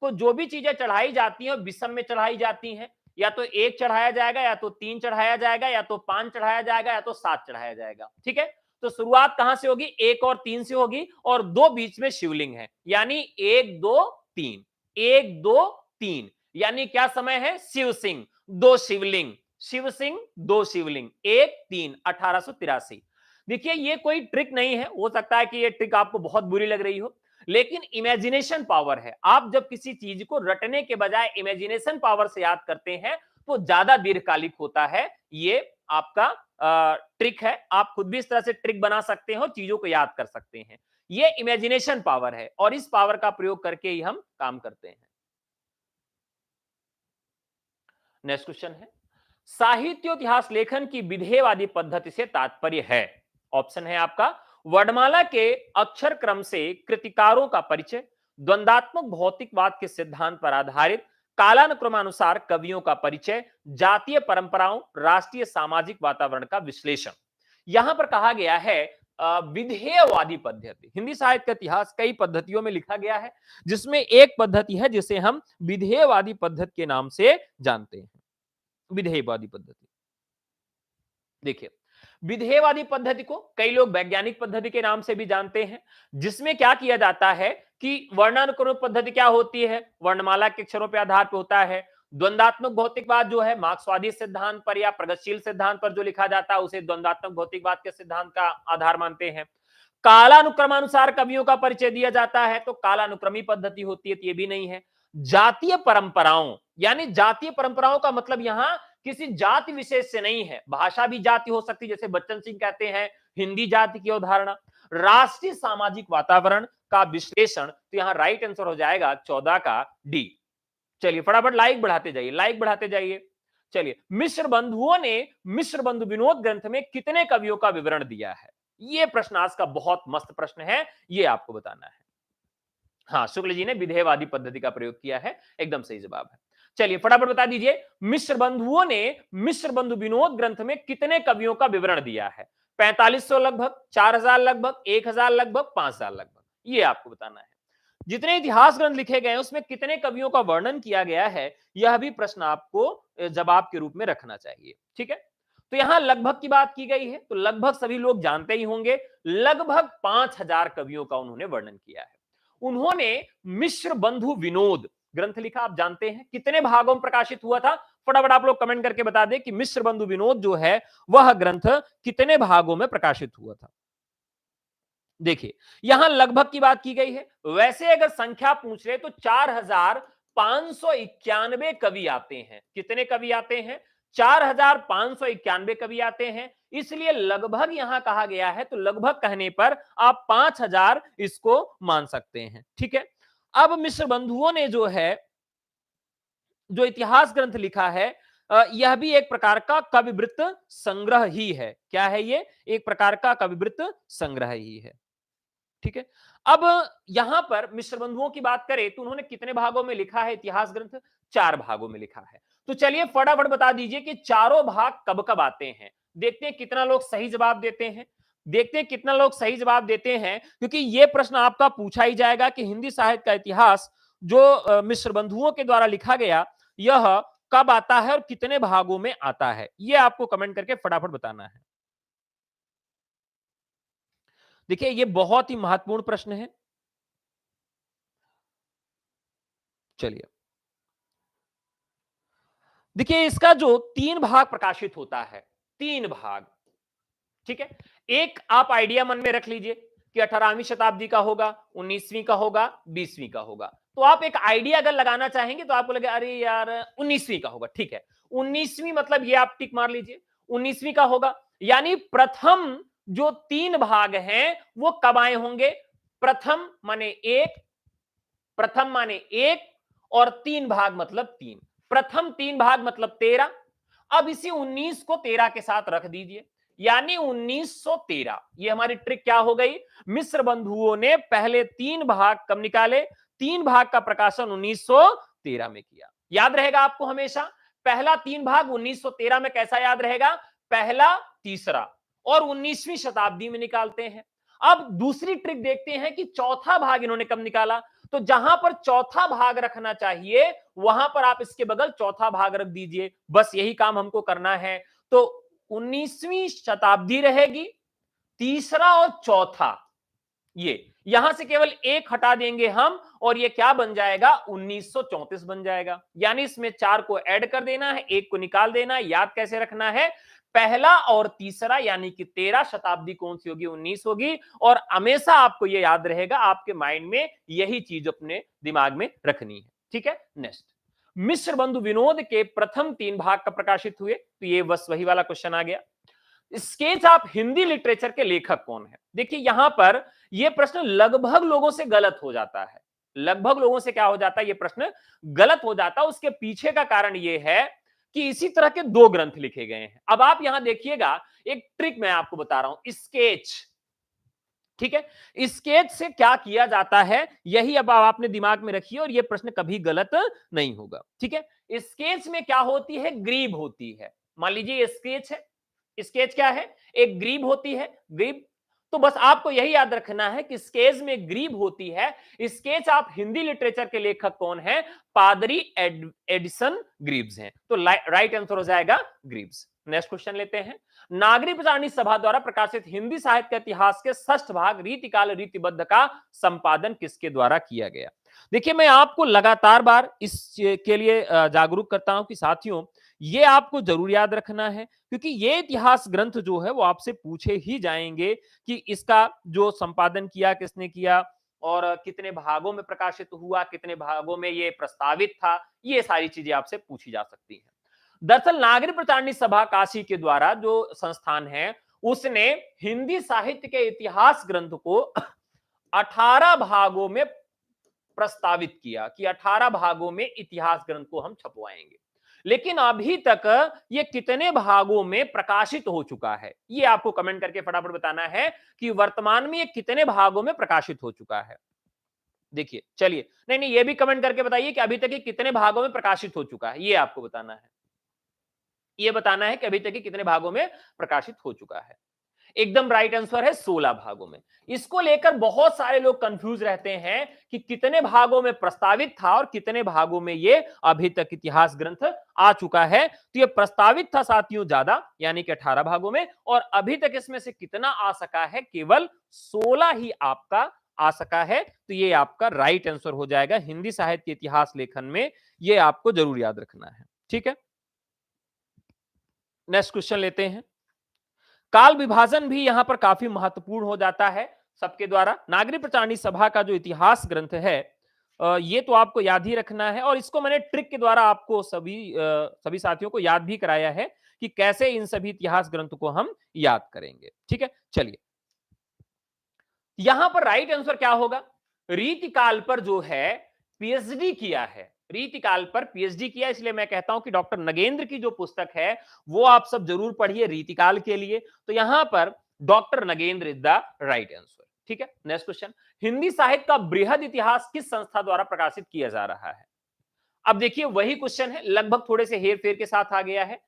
को जो भी चीजें चढ़ाई जाती हैं विषम में चढ़ाई जाती हैं। या तो एक चढ़ाया जाएगा, या तो तीन चढ़ाया जाएगा, या तो पांच चढ़ाया जाएगा, या तो सात चढ़ाया जाएगा। ठीक है, तो शुरुआत कहां से होगी? एक और तीन से होगी, और दो बीच में शिवलिंग है, यानी एक दो तीन, एक दो तीन, यानी क्या समय है? शिव सिंह, दो शिवलिंग, शिव सिंह दो शिवलिंग, एक तीन, 1883। देखिए ये कोई ट्रिक नहीं है, हो सकता है कि ये ट्रिक आपको बहुत बुरी लग रही हो, लेकिन इमेजिनेशन पावर है। आप जब किसी चीज को रटने के बजाय इमेजिनेशन पावर से याद करते हैं तो ज्यादा दीर्घकालिक होता है। ये आपका ट्रिक है, आप खुद भी इस तरह से ट्रिक बना सकते हैं और चीजों को याद कर सकते हैं। ये इमेजिनेशन पावर है, और इस पावर का प्रयोग करके ही हम काम करते हैं। नेक्स्ट क्वेश्चन है, साहित्य इतिहास लेखन की विधेयवादी पद्धति से तात्पर्य है? ऑप्शन है आपका, वर्णमाला के अक्षर क्रम से कृतिकारों का परिचय, द्वंदात्मक भौतिकवाद के सिद्धांत पर आधारित कालानुक्रमानुसार कवियों का परिचय, जातीय परंपराओं, राष्ट्रीय सामाजिक वातावरण का विश्लेषण। यहां पर कहा गया है विधेयवादी पद्धति। हिंदी साहित्य का इतिहास कई पद्धतियों में लिखा गया है, जिसमें एक पद्धति है जिसे हम विधेयवादी पद्धति के नाम से जानते हैं। विधेयवादी पद्धति, देखिए विधेयवादी पद्धति को कई लोग वैज्ञानिक पद्धति के नाम से भी जानते हैं, जिसमें क्या किया जाता है कि वर्णानुक्रम पद्धति क्या होती है? वर्णमाला के अक्षरों पर आधार पर होता है। द्वंदात्मक भौतिकवाद जो है मार्क्सवादी सिद्धांत पर या प्रगतिशील सिद्धांत पर जो लिखा जाता है उसे द्वंदात्मक भौतिकवाद के सिद्धांत का आधार मानते हैं। कालानुक्रमानुसार कवियों का परिचय दिया जाता है, तो कालानुक्रमी पद्धति होती है, तो ये भी नहीं है। जातीय परंपराओं, यानी जातीय परंपराओं का मतलब यहां किसी जाति विशेष से नहीं है, भाषा भी जाति हो सकती है, जैसे बच्चन सिंह कहते हैं हिंदी जाति की अवधारणा। राष्ट्रीय सामाजिक वातावरण का विश्लेषण, तो यहां राइट आंसर हो जाएगा 14 का डी। चलिए फटाफट लाइक बढ़ाते जाइए, लाइक बढ़ाते जाइए। चलिए, मिश्र बंधुओं ने मिश्र बंधु विनोद ग्रंथ में कितने कवियों का विवरण दिया है? यह प्रश्न आज का बहुत मस्त प्रश्न है, यह आपको बताना है। हाँ, शुक्ल जी ने विधेयवादी पद्धति का प्रयोग किया है, एकदम सही जवाब है। चलिए फटाफट बता दीजिए, मिश्र बंधुओं ने मिश्र बंधु विनोद ग्रंथ में कितने कवियों का विवरण दिया है? 4500 लगभग, 4000 लगभग, 1000 लगभग, 5000 लगभग, ये आपको बताना है। जितने इतिहास ग्रंथ लिखे गए हैं उसमें कितने कवियों का वर्णन किया गया है, यह भी प्रश्न आपको जवाब के रूप में रखना चाहिए। ठीक है, तो यहां लगभग की बात की गई है, तो लगभग सभी लोग जानते ही होंगे, लगभग 5000 कवियों का उन्होंने वर्णन किया है। उन्होंने मिश्र बंधु विनोद ग्रंथ लिखा, आप जानते हैं कितने भागों में प्रकाशित हुआ था? फटाफट आप लोग कमेंट करके बता दें कि मिश्र बंधु विनोद जो है वह ग्रंथ कितने भागों में प्रकाशित हुआ था। देखिए, यहां लगभग की बात की गई है, वैसे अगर संख्या पूछ रहे तो 4591 कवि आते हैं। कितने कवि आते हैं? 4591 कवि आते हैं, इसलिए लगभग यहां कहा गया है, तो लगभग कहने पर आप 5000 इसको मान सकते हैं। ठीक है, अब मिश्र बंधुओं ने जो है जो इतिहास ग्रंथ लिखा है, यह भी एक प्रकार का कविवृत्त संग्रह ही है। क्या है ये? एक प्रकार का कविवृत्त संग्रह ही है। ठीक है, अब यहां पर मिश्र बंधुओं की बात करें तो उन्होंने कितने भागों में लिखा है इतिहास ग्रंथ? 4 भागों में लिखा है। तो चलिए फटाफट बता दीजिए कि चारों भाग कब कब आते हैं। देखते हैं कितना लोग सही जवाब देते हैं, देखते हैं कितना लोग सही जवाब देते हैं, क्योंकि यह प्रश्न आपका पूछा ही जाएगा कि हिंदी साहित्य का इतिहास जो मिश्र बंधुओं के द्वारा लिखा गया, यह कब आता है और कितने भागों में आता है, यह आपको कमेंट करके फटाफट बताना है। देखिए, यह बहुत ही महत्वपूर्ण प्रश्न है। चलिए, देखिए इसका जो 3 भाग प्रकाशित होता है, 3 भाग। ठीक है, एक आप आइडिया मन में रख लीजिए कि 18वीं शताब्दी का होगा, 19वीं का होगा, 20वीं का होगा। तो आप एक आइडिया अगर लगाना चाहेंगे तो आपको लगे अरे यार 19वीं का होगा। ठीक है, 19वीं मतलब ये आप टिक मार लीजिए, 19वीं का होगा। यानी प्रथम जो 3 भाग हैं वो कब आए होंगे? प्रथम माने 1, प्रथम माने 1 और 3 भाग मतलब 3। प्रथम 3 भाग मतलब 13। अब इसी 19 को 13 के साथ रख दीजिए, यानी 1913। ये हमारी ट्रिक क्या हो गई? मिश्र बंधुओं ने पहले 3 भाग कब निकाले? 3 भाग का प्रकाशन 1913 में किया। याद रहेगा आपको हमेशा, पहला 3 भाग 1913 में कैसा याद रहेगा? पहला, तीसरा, और 19वीं शताब्दी में निकालते हैं। अब दूसरी ट्रिक देखते हैं कि चौथा भाग इन्होंने कब निकाला। तो जहां पर चौथा भाग रखना चाहिए वहां पर आप इसके बगल चौथा भाग रख दीजिए, बस यही काम हमको करना है। तो 19वीं शताब्दी रहेगी, तीसरा और चौथा, ये यहां से केवल एक हटा देंगे हम और ये क्या बन जाएगा? 1934 बन जाएगा। यानी इसमें 4 को ऐड कर देना है, 1 को निकाल देना है। याद कैसे रखना है? पहला और तीसरा, यानी कि 13 शताब्दी कौन सी होगी? 19 होगी। और हमेशा आपको यह याद रहेगा, आपके माइंड में यही चीज अपने दिमाग में रखनी है। ठीक है, नेक्स्ट, मिश्र बंधु विनोद के प्रथम 3 भाग का प्रकाशित हुए, तो ये बस वही वाला क्वेश्चन आ गया। स्केच ऑफ हिंदी लिटरेचर के लेखक कौन है? देखिए यहां पर यह प्रश्न लगभग लोगों से गलत हो जाता है। लगभग लोगों से क्या हो जाता है? यह प्रश्न गलत हो जाता है। उसके पीछे का कारण यह है कि इसी तरह के 2 ग्रंथ लिखे गए हैं। अब आप यहां देखिएगा, एक ट्रिक मैं आपको बता रहा हूं, स्केच। ठीक है, स्केच से क्या किया जाता है यही अब आपने दिमाग में रखिए और यह प्रश्न कभी गलत नहीं होगा। ठीक है, स्केच में क्या होती है? ग्रीब होती है। मान लीजिए स्केच है, स्केच क्या है? एक ग्रीब होती है, ग्रीब। तो बस आपको यही याद रखना है कि स्केच में ग्रीब होती है। स्केच आप हिंदी लिटरेचर के लेखक कौन है? पादरी एडिसन ग्रीव्स हैं। तो राइट आंसर हो जाएगा ग्रीव्स। नेक्स्ट क्वेश्चन लेते हैं। नागरिक प्राणी सभा द्वारा प्रकाशित हिंदी साहित्य के इतिहास के 6ठ भाग रीतिकाल रीतिबद्ध का संपादन किसके द्वारा किया गया? देखिए, मैं आपको लगातार बार इस के लिए जागरूक करता हूं कि साथियों, ये आपको जरूर याद रखना है, क्योंकि ये इतिहास ग्रंथ जो है वो आपसे पूछे ही जाएंगे कि इसका जो संपादन किया किसने किया, और कितने भागों में प्रकाशित हुआ, कितने भागों में ये प्रस्तावित था, ये सारी चीजें आपसे पूछी जा सकती हैं। दरअसल नागरिक प्रचारणी सभा काशी के द्वारा जो संस्थान है, उसने हिंदी साहित्य के इतिहास ग्रंथ को 18 भागों में प्रस्तावित किया कि 18 भागों में इतिहास ग्रंथ को हम छपवाएंगे। लेकिन अभी तक ये कितने भागों में प्रकाशित हो चुका है, ये आपको कमेंट करके फटाफट बताना है कि वर्तमान में ये कितने भागों में प्रकाशित हो चुका है। देखिए, चलिए, नहीं नहीं, ये भी कमेंट करके बताइए कि अभी तक ये कितने भागों में प्रकाशित हो चुका है, ये आपको बताना है। ये बताना है कि अभी तक ये कितने भागों में प्रकाशित हो चुका है। एकदम राइट आंसर है 16 भागों में। इसको लेकर बहुत सारे लोग कंफ्यूज रहते हैं कि कितने भागों में प्रस्तावित था और कितने भागों में ये अभी तक इतिहास ग्रंथ आ चुका है। तो ये प्रस्तावित था साथियों ज्यादा, यानी कि 18 भागों में, और अभी तक इसमें से कितना आ सका है, केवल 16 ही आपका आ सका है। तो ये आपका राइट आंसर हो जाएगा हिंदी साहित्य के इतिहास लेखन में। ये आपको जरूर याद रखना है, ठीक है। नेक्स्ट क्वेश्चन लेते हैं। काल विभाजन भी यहां पर काफी महत्वपूर्ण हो जाता है सबके द्वारा। नागरिक प्रचारणी सभा का जो इतिहास ग्रंथ है, ये तो आपको याद ही रखना है, और इसको मैंने ट्रिक के द्वारा आपको सभी साथियों को याद भी कराया है कि कैसे इन सभी इतिहास ग्रंथ को हम याद करेंगे, ठीक है। चलिए, यहां पर राइट आंसर क्या होगा? रीतिकाल पर जो है पीएचडी किया है, रीतिकाल पर पीएचडी किया, इसलिए मैं कहता हूं कि डॉक्टर नगेंद्र की जो पुस्तक है वो आप सब जरूर पढ़िए रीतिकाल के लिए। तो यहां पर doctor Nagendra is the right answer, ठीक है। नेक्स्ट क्वेश्चन, हिंदी साहित्य का बृहद इतिहास किस संस्था द्वारा प्रकाशित किया जा रहा है? अब देखिए, वही क्वेश्चन है, लगभग थोड़े से हेर फेर के साथ आ गया है।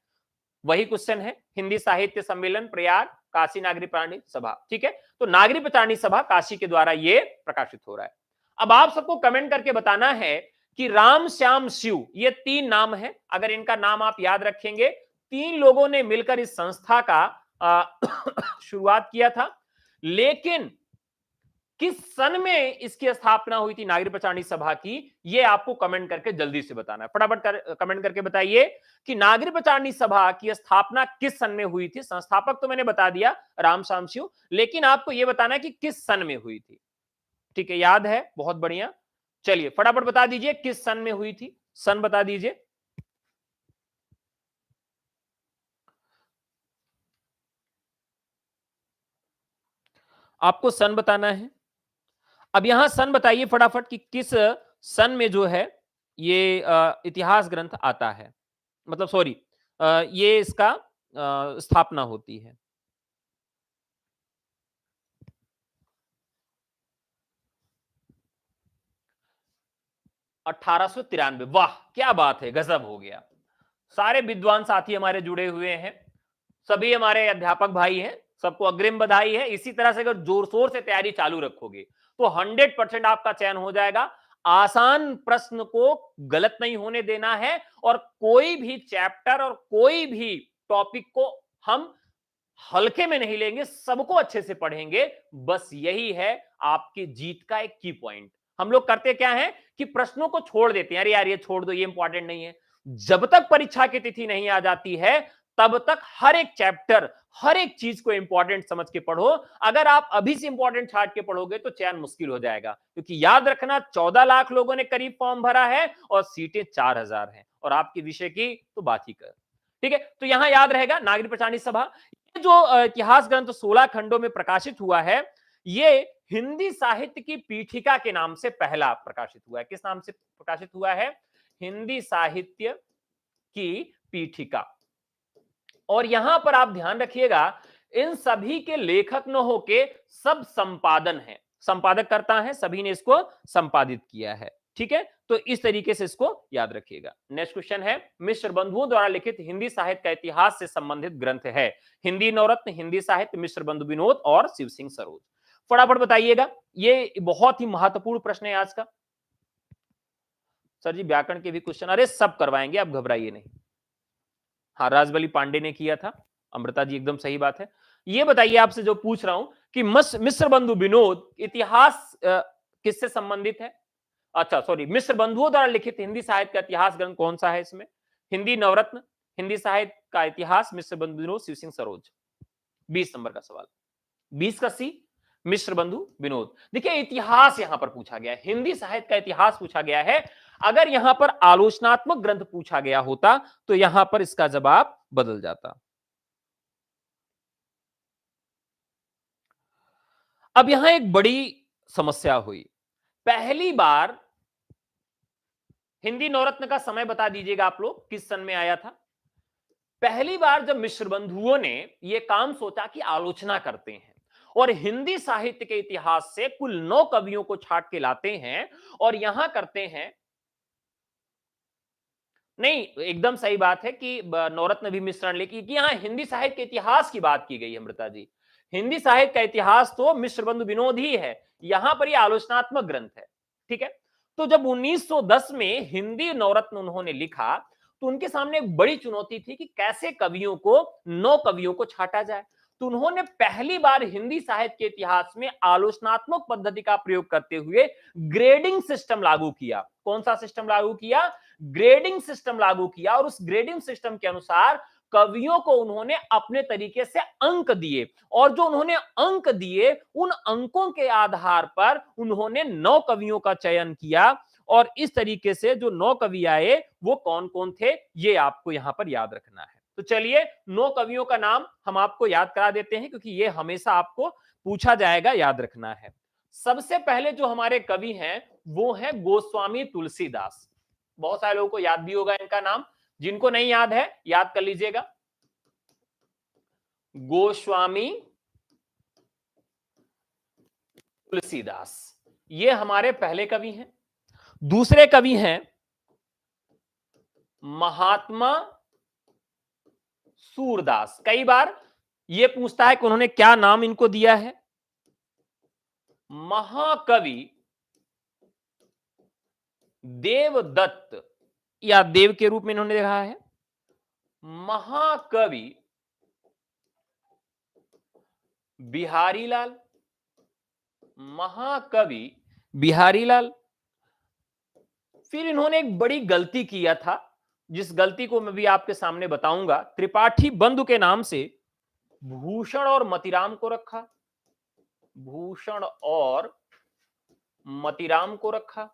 वही क्वेश्चन है, हिंदी साहित्य सम्मेलन प्रयाग काशी नागरिक प्रचारणी सभा, ठीक है। तो नागरिक प्रचारणी सभा काशी के द्वारा ये प्रकाशित हो रहा है। अब आप सबको कमेंट करके बताना है कि राम श्याम शिव, ये 3 नाम है। अगर इनका नाम आप याद रखेंगे, 3 लोगों ने मिलकर इस संस्था का शुरुआत किया था। लेकिन किस सन में इसकी स्थापना हुई थी नागरिक प्रचारणी सभा की, ये आपको कमेंट करके जल्दी से बताना है। फटाफट कमेंट करके बताइए कि नागरिक प्रचारणी सभा की स्थापना किस सन में हुई थी। संस्थापक तो मैंने बता दिया, राम श्याम शिव, लेकिन आपको यह बताना है कि किस सन में हुई थी, ठीक है। याद है, बहुत बढ़िया। चलिए फटाफट बता दीजिए किस सन में हुई थी, सन बता दीजिए। आपको सन बताना है। अब यहां सन बताइए फटाफट कि किस सन में जो है ये इतिहास ग्रंथ आता है, मतलब सॉरी, ये इसका स्थापना होती है। 1893। वाह, क्या बात है, गजब हो गया। सारे विद्वान साथी हमारे जुड़े हुए हैं, सभी हमारे अध्यापक भाई हैं, सबको अग्रिम बधाई है। इसी तरह से अगर जोर शोर से तैयारी चालू रखोगे तो 100% आपका चयन हो जाएगा। आसान प्रश्न को गलत नहीं होने देना है, और कोई भी चैप्टर और कोई भी टॉपिक को हम हल्के में नहीं लेंगे, सबको अच्छे से पढ़ेंगे। बस यही है आपकी जीत का एक की पॉइंट। हम लोग करते क्या है कि प्रश्नों को छोड़ देते हैं, अरे यार ये छोड़ दो, ये इंपॉर्टेंट नहीं है। जब तक परीक्षा की तिथि नहीं आ जाती है, तब तक हर एक चैप्टर, हर एक चीज को इंपॉर्टेंट समझ के पढ़ो। अगर आप अभी से इंपॉर्टेंट छाट के पढ़ोगे तो चयन मुश्किल हो जाएगा, क्योंकि याद रखना 14 लाख लोगों ने करीब फॉर्म भरा है और सीटें 4000 हैं, और आपके विषय की तो बात ही कर, ठीक है। तो यहां याद रहेगा नागरिक प्रचारणी सभा। जो इतिहास ग्रंथ 16 खंडों में प्रकाशित हुआ है, ये हिंदी साहित्य की पीठिका के नाम से पहला प्रकाशित हुआ है। किस नाम से प्रकाशित हुआ है? हिंदी साहित्य की पीठिका। और यहां पर आप ध्यान रखिएगा, इन सभी के लेखक न होके सब संपादन है, संपादक करता है, सभी ने इसको संपादित किया है, ठीक है। तो इस तरीके से इसको याद रखिएगा। नेक्स्ट क्वेश्चन है, मिश्र बंधुओं द्वारा लिखित हिंदी साहित्य का इतिहास से संबंधित ग्रंथ है। हिंदी नवरत्न, हिंदी साहित्य, मिश्र बंधु विनोद और शिव सिंह सरोज। फटाफट बताइएगा, ये बहुत ही महत्वपूर्ण प्रश्न है आज का। सर जी व्याकरण के भी क्वेश्चन, अरे सब करवाएंगे, आप घबराइए नहीं। हाँ, राजबली पांडे ने किया था, अमृता जी एकदम सही बात है। ये बताइए, आपसे जो पूछ रहा हूं कि मिश्र बंधु विनोद इतिहास किससे संबंधित है? अच्छा सॉरी, मिश्र बंधुओं द्वारा लिखित हिंदी साहित्य का इतिहास ग्रंथ कौन सा है इसमें? हिंदी नवरत्न, हिंदी साहित्य का इतिहास, मिश्र बंधु विनोद, शिव सिंह सरोज। 20 नंबर का सवाल, 20 का सी। मिश्र बंधु विनोद। देखिए इतिहास यहां पर पूछा गया है, हिंदी साहित्य का इतिहास पूछा गया है। अगर यहां पर आलोचनात्मक ग्रंथ पूछा गया होता तो यहां पर इसका जवाब बदल जाता। अब यहां एक बड़ी समस्या हुई। पहली बार हिंदी नवरत्न का समय बता दीजिएगा आप लोग किस सन में आया था। पहली बार जब मिश्र बंधुओं ने यह काम सोचा कि आलोचना करते हैं और हिंदी साहित्य के इतिहास से कुल 9 कवियों को छांट के लाते हैं और यहां करते हैं। नहीं, एकदम सही बात है कि नवरत्न भी मिश्रण, लेकिन यहां हिंदी साहित्य के इतिहास की बात की गई है अमृता जी। हिंदी साहित्य का इतिहास तो मिश्र बंधु विनोद ही है, यहां पर यह आलोचनात्मक ग्रंथ है। ठीक है, तो जब 1910 में हिंदी नवरत्न उन्होंने लिखा तो उनके सामने एक बड़ी चुनौती थी कि कैसे कवियों को 9 कवियों को छांटा जाए। तो उन्होंने पहली बार हिंदी साहित्य के इतिहास में आलोचनात्मक पद्धति का प्रयोग करते हुए ग्रेडिंग सिस्टम लागू किया। कौन सा सिस्टम लागू किया? ग्रेडिंग सिस्टम लागू किया। और उस ग्रेडिंग सिस्टम के अनुसार कवियों को उन्होंने अपने तरीके से अंक दिए और जो उन्होंने अंक दिए उन अंकों के आधार पर उन्होंने 9 कवियों का चयन किया। और इस तरीके से जो 9 कवि आए वो कौन कौन थे ये आपको यहां पर याद रखना है। तो चलिए 9 कवियों का नाम हम आपको याद करा देते हैं क्योंकि ये हमेशा आपको पूछा जाएगा, याद रखना है। सबसे पहले जो हमारे कवि हैं वो है गोस्वामी तुलसीदास। बहुत सारे लोगों को याद भी होगा इनका नाम, जिनको नहीं याद है याद कर लीजिएगा। गोस्वामी तुलसीदास ये हमारे पहले कवि हैं। दूसरे कवि हैं महात्मा सूरदास। कई बार यह पूछता है कि उन्होंने क्या नाम इनको दिया है। महाकवि देवदत्त या देव के रूप में इन्होंने लिखा है। महाकवि बिहारीलाल। महाकवि बिहारीलाल। फिर इन्होंने एक बड़ी गलती किया था जिस गलती को मैं भी आपके सामने बताऊंगा। त्रिपाठी बंधु के नाम से भूषण और मतिराम को रखा। भूषण और मतिराम को रखा।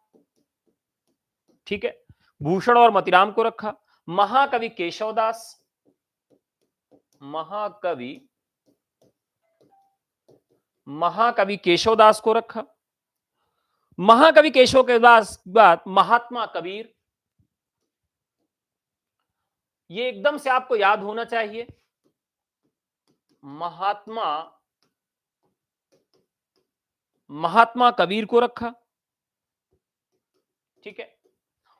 ठीक है, भूषण और मतिराम को रखा। महाकवि केशवदास। महाकवि केशवदास को रखा। महाकवि केशव के बाद महात्मा कबीर। ये एकदम से आपको याद होना चाहिए। महात्मा कबीर को रखा। ठीक है,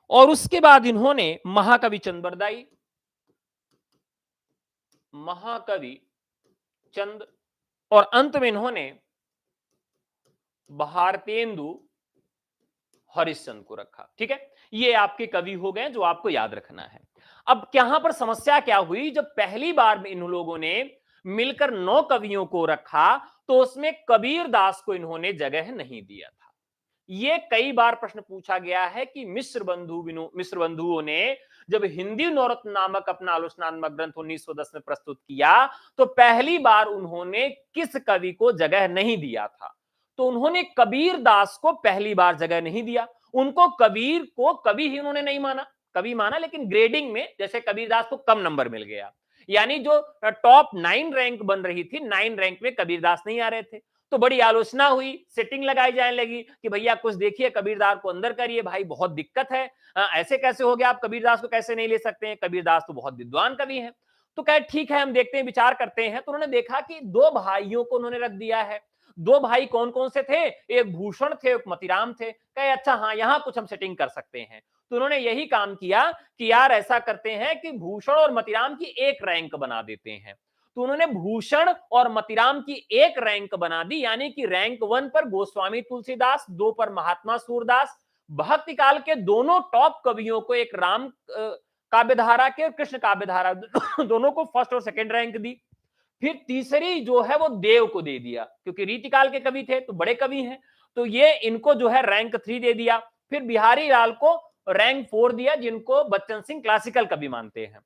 और उसके बाद इन्होंने महाकवि चंद्रबरदाई, महाकवि चंद, और अंत में इन्होंने भारतेंदु हरिश्चंद्र को रखा। ठीक है, ये आपके कवि हो गए जो आपको याद रखना है। अब यहां पर समस्या क्या हुई, जब पहली बार में इन लोगों ने मिलकर 9 कवियों को रखा तो उसमें कबीर दास को इन्होंने जगह नहीं दिया था। ये कई बार प्रश्न पूछा गया है कि मिश्र बंधुओं ने जब हिंदी नवरत्न नामक अपना आलोचनात्मक ग्रंथ 1910 में प्रस्तुत किया तो पहली बार उन्होंने किस कवि को जगह नहीं दिया था। तो उन्होंने कबीर दास को पहली बार जगह नहीं दिया। उनको कबीर को कवि ही उन्होंने नहीं माना, कवि माना, लेकिन ग्रेडिंग में जैसे कबीर दास को कम नंबर मिल गया। यानी जो टॉप 9 रैंक बन रही थी, 9 रैंक में कबीरदास नहीं आ रहे थे। तो बड़ी आलोचना हुई, सेटिंग लगाई जाने लगी कि भैया कुछ देखिए, कबीरदास को अंदर करिए, भाई बहुत दिक्कत है। ऐसे कैसे हो गया, आप कबीरदास को कैसे नहीं ले सकते हैं, कबीरदास तो बहुत विद्वान कवि हैं। तो कहे ठीक है हम देखते हैं, विचार करते हैं। तो उन्होंने देखा कि 2 भाइयों को उन्होंने रख दिया है। 2 भाई कौन कौन से थे, एक भूषण थे, एक मतिराम थे। कहे अच्छा हाँ, यहां कुछ हम सेटिंग कर सकते हैं। तो उन्होंने यही काम किया कि यार ऐसा करते हैं कि भूषण और मतिराम की एक रैंक बना देते हैं। तो उन्होंने भूषण और मतिराम की एक रैंक बना दी, यानी कि रैंक 1 पर गोस्वामी तुलसीदास, 2 पर महात्मा सूरदास। भक्ति काल के दोनों टॉप कवियों को, एक राम काव्यधारा के और कृष्ण काव्यधारा दोनों को फर्स्ट और सेकंड रैंक दी। फिर तीसरी जो है वो देव को दे दिया, क्योंकि रीतिकाल के कवि थे तो बड़े कवि हैं, तो ये इनको जो है रैंक 3 दे दिया। फिर बिहारी लाल को रैंक 4 दिया, जिनको बच्चन सिंह क्लासिकल कवि मानते हैं।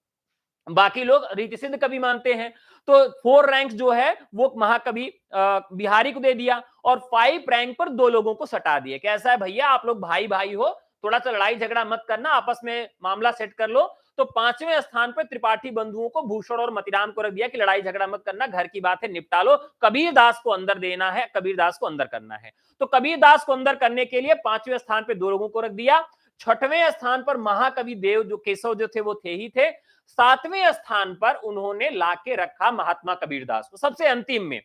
बाकी लोग रीति सिद्ध कवि मानते हैं। तो 4 रैंक जो है वो महाकवि बिहारी को दे दिया और 5 रैंक पर 2 लोगों को सटा दिया। कैसा है भैया, आप लोग भाई भाई हो, थोड़ा सा लड़ाई झगड़ा मत करना, आपस में मामला सेट कर लो। तो 5वें स्थान पर त्रिपाठी बंधुओं को भूषण और मतीराम को रख दिया कि लड़ाई झगड़ा मत करना, घर की बात है निपटा लो, कबीर दास को अंदर देना है, कबीर दास को अंदर करना है। तो कबीर दास को अंदर करने के लिए 5वें स्थान पर 2 लोगों को रख दिया। 6वें स्थान पर महाकवि देव जो केशव जो थे वो थे ही थे। 7वें स्थान पर उन्होंने लाके रखा महात्मा कबीरदास को सबसे अंतिम में।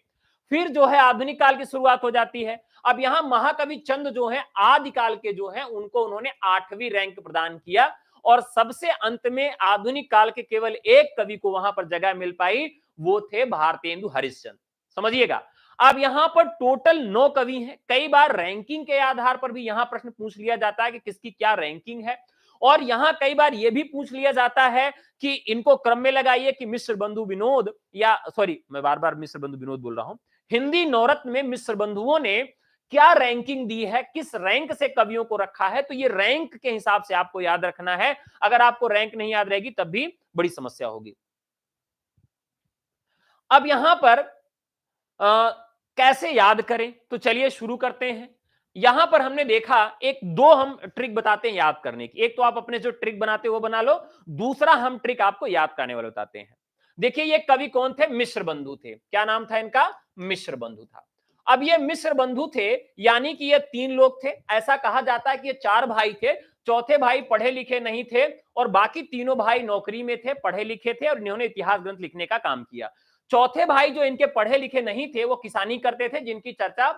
फिर जो है आधुनिक काल की शुरुआत हो जाती है। अब यहां महाकवि चंद जो है आदिकाल के जो है उनको उन्होंने 8वीं रैंक प्रदान किया और सबसे अंत में आधुनिक काल के केवल एक कवि को वहां पर जगह मिल पाई, वो थे भारतेंदु हरिश्चंद्र। समझिएगा, अब यहां पर टोटल 9 कवि हैं। कई बार रैंकिंग के आधार पर भी यहां प्रश्न पूछ लिया जाता है कि किसकी क्या रैंकिंग है, और यहां कई बार यह भी पूछ लिया जाता है कि इनको क्रम में लगाइए कि मिश्र बंधु विनोद, या सॉरी मैं बार बार मिश्र बंधु विनोद बोल रहा हूं, हिंदी नवरत्न में मिश्र बंधुओं ने क्या रैंकिंग दी है, किस रैंक से कवियों को रखा है। तो ये रैंक के हिसाब से आपको याद रखना है। अगर आपको रैंक नहीं याद रहेगी तब भी बड़ी समस्या होगी। अब यहां पर कैसे याद करें, तो चलिए शुरू करते हैं। यहां पर हमने देखा एक दो हम ट्रिक बताते हैं याद करने की। एक तो आप अपने जो ट्रिक बनाते हो वो बना लो, दूसरा हम ट्रिक आपको याद करने वाले बताते हैं। देखिए ये कवि कौन थे, मिश्र बंधु थे। क्या नाम था इनका, मिश्र बंधु था। अब ये मिश्र बंधु थे, यानी कि ये 3 लोग थे। ऐसा कहा जाता है कि ये 4 भाई थे, चौथे भाई पढ़े लिखे नहीं थे और बाकी तीनों भाई नौकरी में थे, पढ़े लिखे थे और इन्होंने इतिहास ग्रंथ लिखने का काम किया। चौथे भाई जो इनके पढ़े लिखे नहीं थे वो किसानी करते थे, जिनकी चर्चा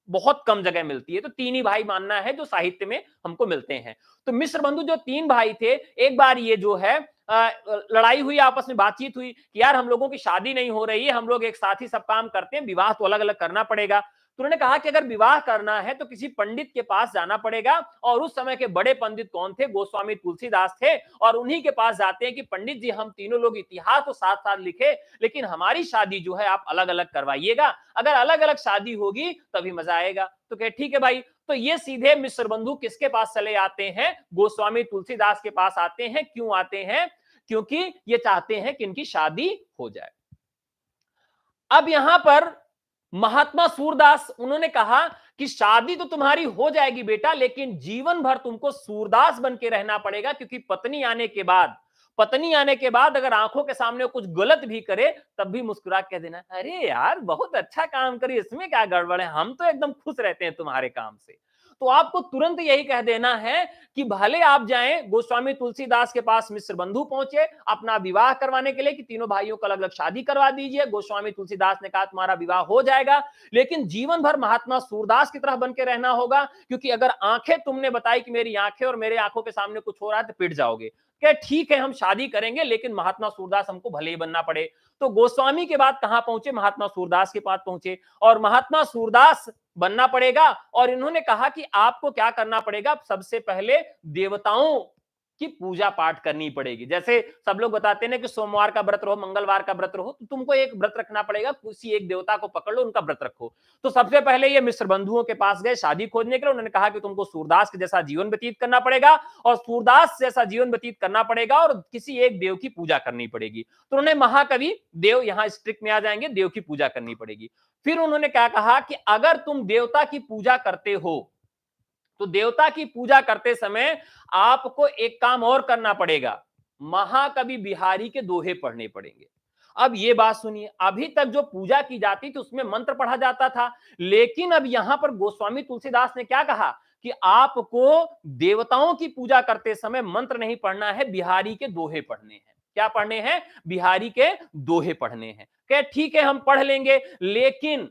बहुत कम जगह मिलती है। तो 3 ही भाई मानना है जो साहित्य में हमको मिलते हैं। तो मिश्र बंधु जो 3 भाई थे, एक बार ये जो है लड़ाई हुई, आपस में बातचीत हुई कि यार हम लोगों की शादी नहीं हो रही है, हम लोग एक साथ ही सब काम करते हैं, विवाह तो अलग अलग करना पड़ेगा। तो उन्होंने कहा कि अगर विवाह करना है तो किसी पंडित के पास जाना पड़ेगा। और उस समय के बड़े पंडित कौन थे, गोस्वामी तुलसीदास थे। और उन्हीं के पास जाते हैं कि पंडित जी हम तीनों लोग इतिहास तो साथ साथ लिखे, लेकिन हमारी शादी जो है आप अलग अलग करवाइएगा, अगर अलग अलग शादी होगी तभी मजा आएगा। तो कहे ठीक है भाई। तो ये सीधे मिश्र बंधु किसके पास चले आते हैं, गोस्वामी तुलसीदास के पास आते हैं। क्यों आते हैं, क्योंकि ये चाहते हैं कि इनकी शादी हो जाए। अब यहां पर महात्मा सूरदास उन्होंने कहा कि शादी तो तुम्हारी हो जाएगी बेटा, लेकिन जीवन भर तुमको सूरदास बन के रहना पड़ेगा, क्योंकि पत्नी आने के बाद अगर आंखों के सामने कुछ गलत भी करे तब भी मुस्कुरा के कह देना, अरे यार बहुत अच्छा काम करी, इसमें क्या गड़बड़ है, हम तो एकदम खुश रहते हैं तुम्हारे काम से। तो आपको तुरंत यही कह देना है कि भले आप जाएं गोस्वामी तुलसीदास के पास, मिश्र बंधु पहुंचे अपना विवाह करवाने के लिए कि तीनों भाइयों को अलग अलग शादी करवा दीजिए। गोस्वामी तुलसीदास ने कहा तुम्हारा विवाह हो जाएगा, लेकिन जीवन भर महात्मा सूरदास की तरह बन के रहना होगा, क्योंकि अगर आंखें तुमने बताई कि मेरी आंखें और मेरे आंखों के सामने कुछ हो रहा है तो पिट जाओगे। क्या ठीक है हम शादी करेंगे, लेकिन महात्मा सूरदास हमको भले ही बनना पड़े। तो गोस्वामी के बाद कहां पहुंचे, महात्मा सूरदास के पास पहुंचे और महात्मा सूरदास बनना पड़ेगा। और इन्होंने कहा कि आपको क्या करना पड़ेगा, सबसे पहले देवताओं की पूजा पाठ करनी पड़ेगी। जैसे सब लोग बताते हैं कि सोमवार का व्रत रहो, मंगलवार का व्रत रहो, तो तुमको एक व्रत रखना पड़ेगा, किसी एक देवता को पकड़ लो, उनका व्रत रखो। तो सबसे पहले ये मिश्र बंधुओं के पास गए शादी खोजने के लिए। उन्होंने कहा कि तुमको सूरदास के जैसा जीवन व्यतीत करना पड़ेगा और सूरदास जैसा जीवन व्यतीत करना पड़ेगा और किसी एक देव की पूजा करनी पड़ेगी। तो उन्होंने महाकवि देव, यहां स्ट्रिक्ट में आ जाएंगे, देव की पूजा करनी पड़ेगी। फिर उन्होंने क्या कहा कि अगर तुम देवता की पूजा करते हो तो देवता की पूजा करते समय आपको एक काम और करना पड़ेगा, महाकवि बिहारी के दोहे पढ़ने पड़ेंगे। अब ये बात सुनिए, अभी तक जो पूजा की जाती थी उसमें मंत्र पढ़ा जाता था, लेकिन अब यहां पर गोस्वामी तुलसीदास ने क्या कहा कि आपको देवताओं की पूजा करते समय मंत्र नहीं पढ़ना है, बिहारी के दोहे पढ़ने हैं। क्या पढ़ने हैं, बिहारी के दोहे पढ़ने हैं। क्या ठीक है हम पढ़ लेंगे, लेकिन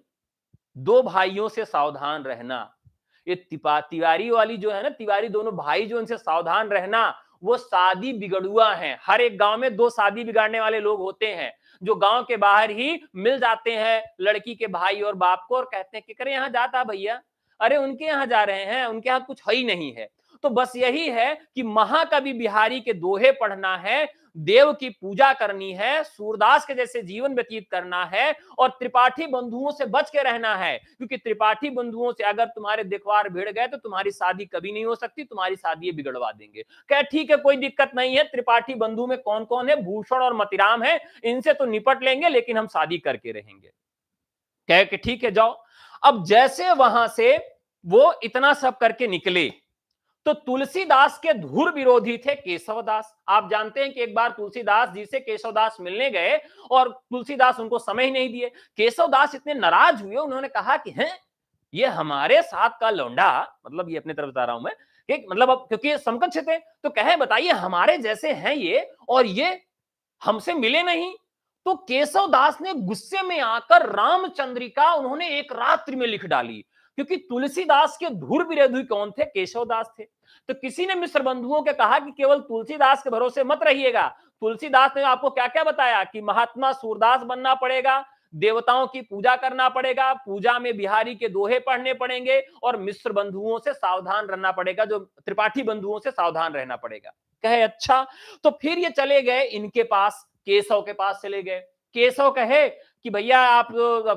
2 भाइयों से सावधान रहना। ये तिवारी वाली जो है ना, तिवारी दोनों भाई जो, इनसे सावधान रहना। वो शादी बिगड़ुआ हैं। हर एक गांव में 2 शादी बिगाड़ने वाले लोग होते हैं, जो गांव के बाहर ही मिल जाते हैं लड़की के भाई और बाप को और कहते हैं कि करे यहाँ जाता भैया, अरे उनके यहाँ जा रहे हैं, उनके यहाँ कुछ है ही नहीं है। तो बस यही है कि महाकवि बिहारी के दोहे पढ़ना है। देव की पूजा करनी है, सूरदास के जैसे जीवन व्यतीत करना है और त्रिपाठी बंधुओं से बच के रहना है, क्योंकि त्रिपाठी बंधुओं से अगर तुम्हारे दिखवार भिड़ गए तो तुम्हारी शादी कभी नहीं हो सकती, तुम्हारी शादी ये बिगड़वा देंगे। कहे ठीक है, कोई दिक्कत नहीं है, त्रिपाठी बंधु में कौन कौन है, भूषण और मतिराम है, इनसे तो निपट लेंगे, लेकिन हम शादी करके रहेंगे। कहे कि ठीक है जाओ। अब जैसे वहां से वो इतना सब करके निकले तो तुलसीदास के धुर विरोधी थे केशवदास। आप जानते हैं कि एक बार तुलसीदास जी से केशवदास मिलने गए और तुलसीदास उनको समय ही नहीं दिए। केशवदास इतने नाराज हुए, उन्होंने कहा कि हैं ये हमारे साथ का लौंडा, मतलब ये अपने तरफ बता रहा हूं मैं, कि मतलब अब क्योंकि समकक्ष थे तो कहे बताइए हमारे जैसे हैं ये और ये हमसे मिले नहीं। तो केशवदास ने गुस्से में आकर रामचंद्रिका उन्होंने एक रात्रि में लिख डाली, क्योंकि तुलसीदास के धुर विरोधी कौन थे, केशवदास थे। तो किसी ने मिश्र बंधुओं के कहा कि केवल तुलसीदास के भरोसे मत रहिएगा। तुलसीदास ने आपको क्या क्या बताया कि महात्मा सूरदास बनना पड़ेगा, देवताओं की पूजा करना पड़ेगा, पूजा में बिहारी के दोहे पढ़ने पड़ेंगे और मिश्र बंधुओं से सावधान रहना पड़ेगा, जो त्रिपाठी बंधुओं से सावधान रहना पड़ेगा। कहे अच्छा। तो फिर ये चले गए इनके पास, केशव के पास चले गए। केशव कहे कि भैया आप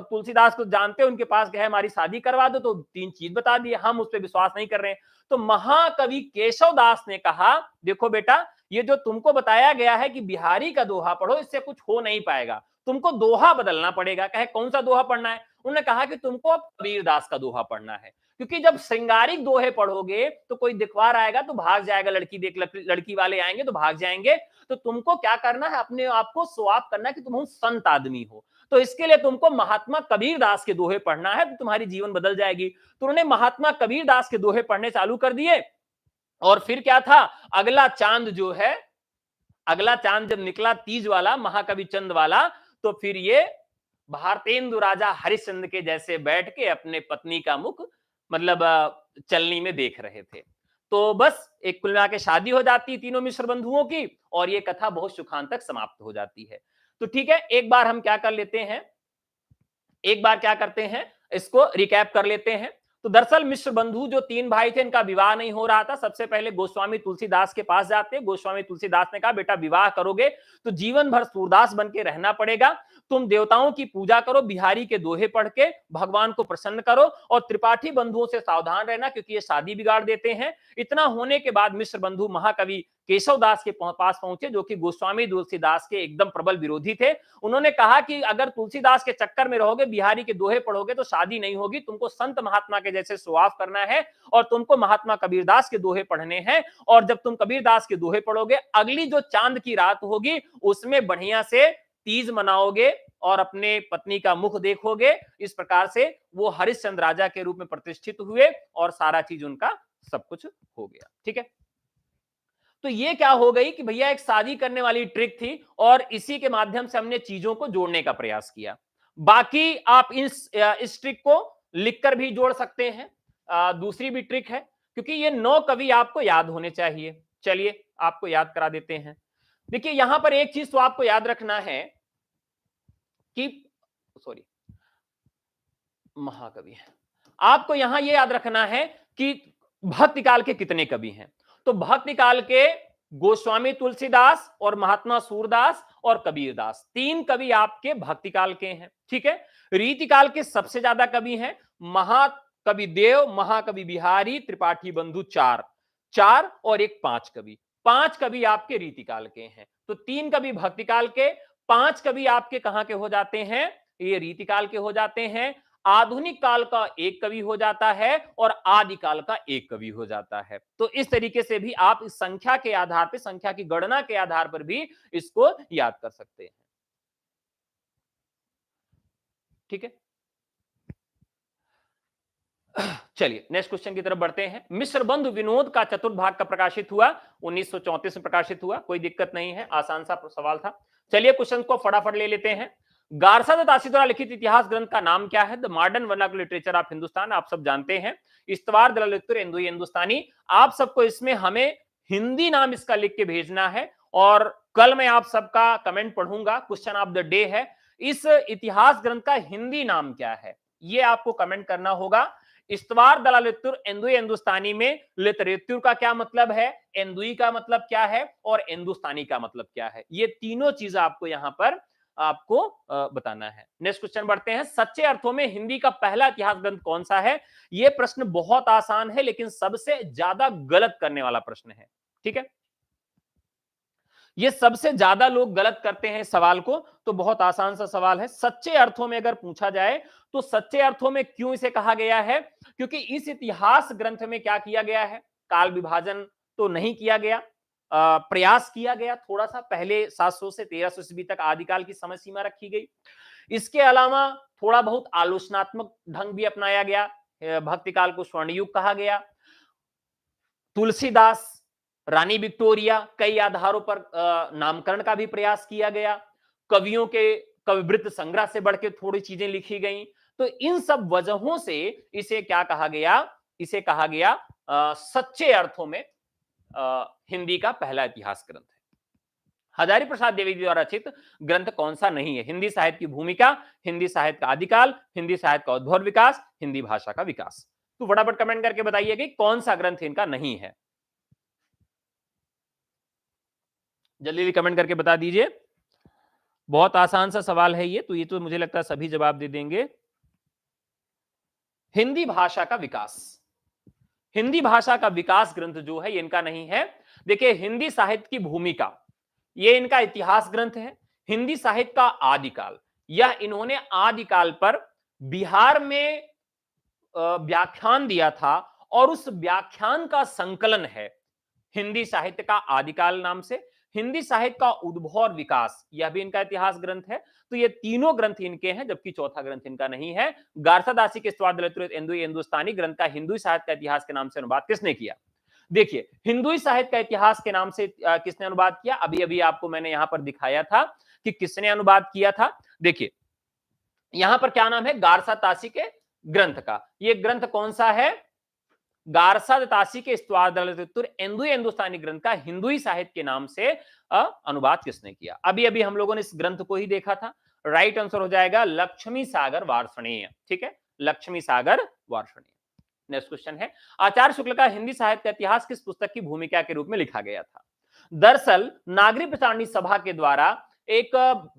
तुलसीदास को जानते हो, उनके पास गए हमारी शादी करवा दो, तो 3 चीज बता दिए, हम उस पर विश्वास नहीं कर रहे हैं। तो महाकवि केशवदास ने कहा देखो बेटा, ये जो तुमको बताया गया है कि बिहारी का दोहा पढ़ो, इससे कुछ हो नहीं पाएगा, तुमको दोहा बदलना पड़ेगा। कहे कौन सा दोहा पढ़ना है? उन्होंने कहा कि तुमको अब कबीरदास का दोहा पढ़ना है, क्योंकि जब श्रृंगारिक दोहे पढ़ोगे तो कोई दिखवार आएगा तो भाग जाएगा, लड़की देख लड़की वाले आएंगे तो भाग जाएंगे। तो तुमको क्या करना है, अपने आप को शो ऑफ करना है कि तुम संत आदमी हो। तो इसके लिए तुमको महात्मा कबीरदास के दोहे पढ़ना है, तो तुम्हारी जीवन बदल जाएगी। तो उन्होंने महात्मा कबीरदास के दोहे पढ़ने चालू कर दिए। और फिर क्या था, अगला चांद जो है, अगला चांद जब निकला तीज वाला, महाकवि चंद वाला, तो फिर ये भारतेंदु राजा हरिश्चंद्र के जैसे बैठ के अपने पत्नी का मुख मतलब चलनी में देख रहे थे। तो बस एक कुल मिला के शादी हो जाती है तीनों मिश्र बंधुओं की, और ये कथा बहुत सुखांत तक समाप्त हो जाती है। तो ठीक है, एक बार हम क्या कर लेते हैं, एक बार क्या करते हैं, इसको रिकैप कर लेते हैं। तो दरअसल मिश्र बंधु जो 3 भाई थे, इनका विवाह नहीं हो रहा था। सबसे पहले गोस्वामी तुलसीदास के पास जाते। गोस्वामी तुलसीदास ने कहा बेटा विवाह करोगे तो जीवन भर सूरदास बन के रहना पड़ेगा, तुम देवताओं की पूजा करो, बिहारी के दोहे पढ़ के भगवान को प्रसन्न करो, और त्रिपाठी बंधुओं से सावधान रहना क्योंकि ये शादी बिगाड़ देते हैं। इतना होने के बाद मिश्र बंधु महाकवि केशवदास के पास पहुंचे, जो कि गोस्वामी तुलसीदास के एकदम प्रबल विरोधी थे। उन्होंने कहा कि अगर तुलसीदास के चक्कर में रहोगे, बिहारी के दोहे पढ़ोगे तो शादी नहीं होगी, तुमको संत महात्मा के जैसे सुआफ करना है और तुमको महात्मा कबीरदास के दोहे पढ़ने हैं। और जब तुम कबीरदास के दोहे पढ़ोगे, अगली जो चांद की रात होगी उसमें बढ़िया से तीज मनाओगे और अपने पत्नी का मुख देखोगे। इस प्रकार से वो हरिश्चंद्र राजा के रूप में प्रतिष्ठित हुए और सारा चीज उनका सब कुछ हो गया। ठीक है, तो ये क्या हो गई कि भैया एक शादी करने वाली ट्रिक थी और इसी के माध्यम से हमने चीजों को जोड़ने का प्रयास किया। बाकी आप इस ट्रिक को लिखकर भी जोड़ सकते हैं। दूसरी भी ट्रिक है, क्योंकि ये 9 कवि आपको याद होने चाहिए। चलिए आपको याद करा देते हैं। देखिए यहां पर एक चीज तो आपको याद रखना है कि सॉरी महाकवि है, आपको यहां यह याद रखना है कि भक्ति काल के कितने कवि हैं। तो भक्ति काल के गोस्वामी तुलसीदास और महात्मा सूरदास और कबीरदास, 3 कवि आपके भक्ति काल के हैं। ठीक है, रीति काल के सबसे ज्यादा कवि हैं महाकवि देव, महाकवि बिहारी, त्रिपाठी बंधु, 4 और एक 5 कवि। 5 कवि आपके रीति काल के हैं। तो 3 कवि भक्ति काल के, 5 कवि आपके कहां के हो जाते हैं, ये रीति काल के हो जाते हैं। आधुनिक काल का एक कवि हो जाता है और आदिकाल का एक कवि हो जाता है। तो इस तरीके से भी आप इस संख्या के आधार पर, संख्या की गणना के आधार पर भी इसको याद कर सकते हैं। ठीक है, चलिए नेक्स्ट क्वेश्चन की तरफ बढ़ते हैं। मिश्र बंधु विनोद का चतुर्थ भाग का प्रकाशित हुआ 1934 में प्रकाशित हुआ। कोई दिक्कत नहीं है, आसान सा सवाल था। चलिए क्वेश्चन को फटाफट ले लेते हैं। गारसा दत्त आशी द्वारा लिखित इतिहास ग्रंथ का नाम क्या है? The modern vernacular literature of Hindustan, आप सब जानते हैं। इस्तवार दलाल हिंदुस्तानी, आप सबको इसमें हमें हिंदी नाम इसका लिख के भेजना है और कल मैं आप सबका कमेंट पढ़ूंगा। क्वेश्चन ऑफ द डे है, इस इतिहास ग्रंथ का हिंदी नाम क्या है, ये आपको कमेंट करना होगा। इस्तवार दलालित्तुर एंदुई हिंदुस्तानी में लितरेतुर का क्या मतलब है, एंदुई का मतलब क्या है और हिंदुस्तानी का मतलब क्या है, ये तीनों चीज आपको यहां पर आपको बताना है। नेक्स्ट क्वेश्चन बढ़ते हैं, सच्चे अर्थों में हिंदी का पहला इतिहास ग्रंथ कौन सा है? यह प्रश्न बहुत आसान है लेकिन सबसे ज्यादा गलत करने वाला प्रश्न है। ठीक है, ये सबसे ज्यादा लोग गलत करते हैं सवाल को, तो बहुत आसान सा सवाल है। सच्चे अर्थों में अगर पूछा जाए तो सच्चे अर्थों में क्यों इसे कहा गया है? क्योंकि इस इतिहास ग्रंथ में क्या किया गया है, काल विभाजन तो नहीं किया गया, प्रयास किया गया थोड़ा सा, पहले 700 से 1300 ईस्वी तक आदिकाल की समय सीमा रखी गई। इसके अलावा थोड़ा बहुत आलोचनात्मक ढंग भी अपनाया गया, भक्ति काल को स्वर्ण युग कहा गया। तुलसीदास, रानी विक्टोरिया, कई आधारों पर नामकरण का भी प्रयास किया गया। कवियों के कविवृत्त संग्रह से बढ़ के थोड़ी चीजें लिखी गई। तो इन सब वजहों से इसे क्या कहा गया, इसे कहा गया सच्चे अर्थों में हिंदी का पहला इतिहास ग्रंथ है। हजारी प्रसाद द्विवेदी द्वारा रचित ग्रंथ कौन सा नहीं है? हिंदी साहित्य की भूमिका, हिंदी साहित्य का आदिकाल, हिंदी साहित्य का उद्भव विकास, हिंदी भाषा का विकास। तो फटाफट कमेंट करके बताइए कि कौन सा ग्रंथ इनका नहीं है। जल्दी जल्दी कमेंट करके बता दीजिए। बहुत आसान सा सवाल है ये तो मुझे लगता है सभी जवाब दे देंगे। हिंदी भाषा का विकास, हिंदी भाषा का विकास ग्रंथ जो है ये इनका नहीं है। देखिए, हिंदी साहित्य की भूमिका, ये इनका इतिहास ग्रंथ है। हिंदी साहित्य का आदिकाल, यह इन्होंने आदिकाल पर बिहार में व्याख्यान दिया था और उस व्याख्यान का संकलन है हिंदी साहित्य का आदिकाल नाम से। हिंदी साहित्य का उद्भव और विकास, यह भी इनका इतिहास ग्रंथ है। तो ये तीनों ग्रंथ इनके हैं, जबकि चौथा ग्रंथ इनका नहीं है। गारसादासी के इस्तवार दलित हिंदुस्तानी ग्रंथ का हिंदू साहित्य का इतिहास के नाम से अनुवाद किसने किया? देखिए, हिंदू साहित्य का इतिहास के नाम से किसने अनुवाद किया? अभी अभी आपको मैंने यहां पर दिखाया था कि किसने अनुवाद किया था। देखिए, यहां पर क्या नाम है गारसा तासी के ग्रंथ का। ये ग्रंथ कौन सा है? गारसा तासी के इस्तवार दलित हिंदुस्तानी ग्रंथ का हिंदुई साहित्य के नाम से अनुवाद किसने किया? अभी अभी हम लोगों ने इस ग्रंथ को ही देखा था। राइट आंसर हो जाएगा लक्ष्मी सागर वार्ष्णेय। ठीक है, लक्ष्मी सागर वार्ष्णेय। नेक्स्ट क्वेश्चन है, आचार्य शुक्ल का हिंदी साहित्य का इतिहास किस पुस्तक की भूमिका के रूप में लिखा गया था? दरअसल नागरिक प्रचारणी सभा के द्वारा एक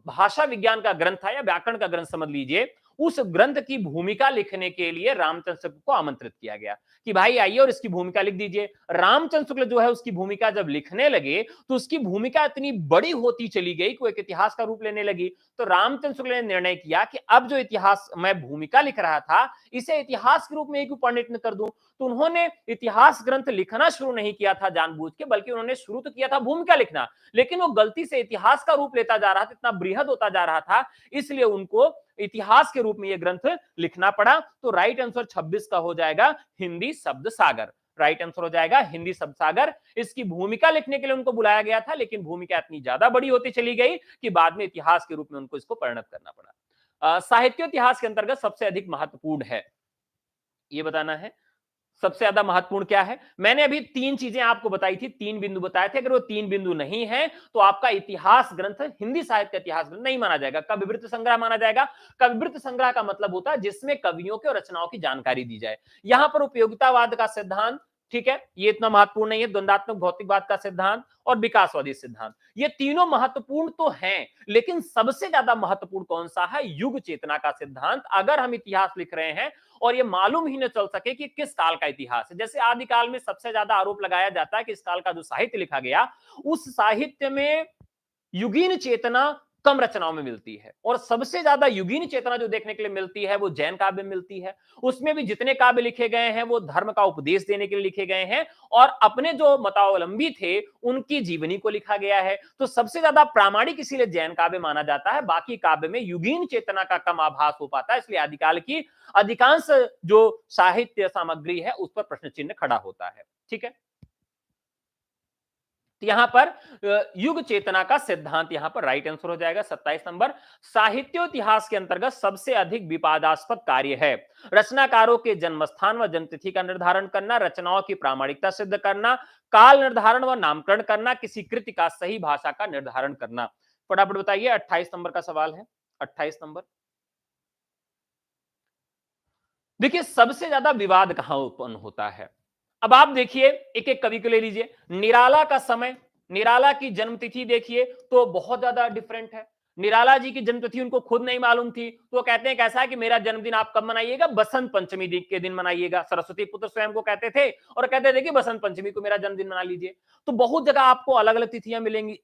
भाषा विज्ञान का ग्रंथ था, या व्याकरण का ग्रंथ समझ लीजिए, उस ग्रंथ की भूमिका लिखने के लिए रामचंद्र शुक्ल को आमंत्रित किया गया कि भाई आइए और इसकी भूमिका लिख दीजिए। रामचंद्र शुक्ल जो है उसकी भूमिका जब लिखने लगे तो उसकी भूमिका इतनी बड़ी होती चली गई कि एक इतिहास का रूप लेने लगी। तो रामचंद्र शुक्ल ने निर्णय किया कि अब जो इतिहास मैं भूमिका लिख रहा था इसे इतिहास के रूप में क्यों परिणत कर दूं। तो उन्होंने इतिहास ग्रंथ लिखना शुरू नहीं किया था जानबूझ के, बल्कि उन्होंने शुरू तो किया था भूमिका लिखना, लेकिन वो गलती से इतिहास का रूप लेता जा रहा था, इतना बृहद होता जा रहा था, इसलिए उनको इतिहास के रूप में यह ग्रंथ लिखना पड़ा। तो राइट आंसर 26 का हो जाएगा हिंदी शब्द सागर। राइट आंसर हो जाएगा हिंदी शब्द सागर। इसकी भूमिका लिखने के लिए उनको बुलाया गया था, लेकिन भूमिका इतनी ज्यादा बड़ी होती चली गई कि बाद में इतिहास के रूप में उनको इसको परिणत करना पड़ा। साहित्य इतिहास के अंतर्गत सबसे अधिक महत्वपूर्ण है, ये बताना है सबसे ज्यादा महत्वपूर्ण क्या है। मैंने अभी तीन चीजें आपको बताई थी, तीन बिंदु बताए थे, अगर वो तीन बिंदु नहीं है तो आपका इतिहास ग्रंथ हिंदी साहित्य का इतिहास ग्रंथ नहीं माना जाएगा, कविवृत्त संग्रह माना जाएगा। कविवृत्त संग्रह का मतलब होता है जिसमें कवियों के और रचनाओं की जानकारी दी जाए। यहां पर उपयोगितावाद का सिद्धांत, ठीक है, ये इतना महत्वपूर्ण नहीं है, द्वंदात्मक भौतिकवाद का सिद्धांत और विकासवादी सिद्धांत, ये तीनों महत्वपूर्ण तो हैं, लेकिन सबसे ज्यादा महत्वपूर्ण कौन सा है? युग चेतना का सिद्धांत। अगर हम इतिहास लिख रहे हैं और ये मालूम ही न चल सके कि किस काल का इतिहास है, जैसे आदिकाल में सबसे ज्यादा आरोप लगाया जाता है कि इस काल का जो साहित्य लिखा गया उस साहित्य में युगीन चेतना कम रचनाओं में मिलती है, और सबसे ज्यादा युगीन चेतना जो देखने के लिए मिलती है वो जैन काव्य में मिलती है। उसमें भी जितने काव्य लिखे गए हैं वो धर्म का उपदेश देने के लिए लिखे गए हैं और अपने जो मतावलंबी थे उनकी जीवनी को लिखा गया है। तो सबसे ज्यादा प्रामाणिक इसीलिए जैन काव्य माना जाता है, बाकी काव्य में युगीन चेतना का कम आभास हो पाता है, इसलिए आदिकाल की अधिकांश जो साहित्य सामग्री है उस पर प्रश्न चिन्ह खड़ा होता है। ठीक है, तो यहां पर युग चेतना का सिद्धांत यहां पर राइट आंसर हो जाएगा 27 नंबर। साहित्य इतिहास के अंतर्गत सबसे अधिक विवादास्पद कार्य है रचनाकारों के जन्मस्थान व जन्मतिथि का निर्धारण करना, रचनाओं की प्रामाणिकता सिद्ध करना, काल निर्धारण व नामकरण करना, किसी कृति का सही भाषा का निर्धारण करना। फटाफट बताइए, 28 नंबर का सवाल है, 28 नंबर। देखिए सबसे ज्यादा विवाद कहां उत्पन्न होता है। अब आप देखिए एक एक कवि को ले लीजिए। निराला का समय, निराला की जन्मतिथि देखिए तो बहुत ज्यादा डिफरेंट है। निराला जी की जन्मतिथि उनको खुद नहीं मालूम थी, तो वो कहते हैं कैसा है कि मेरा जन्मदिन आप कब मनाइएगा, बसंत पंचमी के दिन मनाइएगा। सरस्वती पुत्र स्वयं को कहते थे और कहते थे कि बसंत पंचमी को मेरा जन्मदिन मना लीजिए। तो बहुत जगह आपको अलग अलग तिथियां मिलेंगी।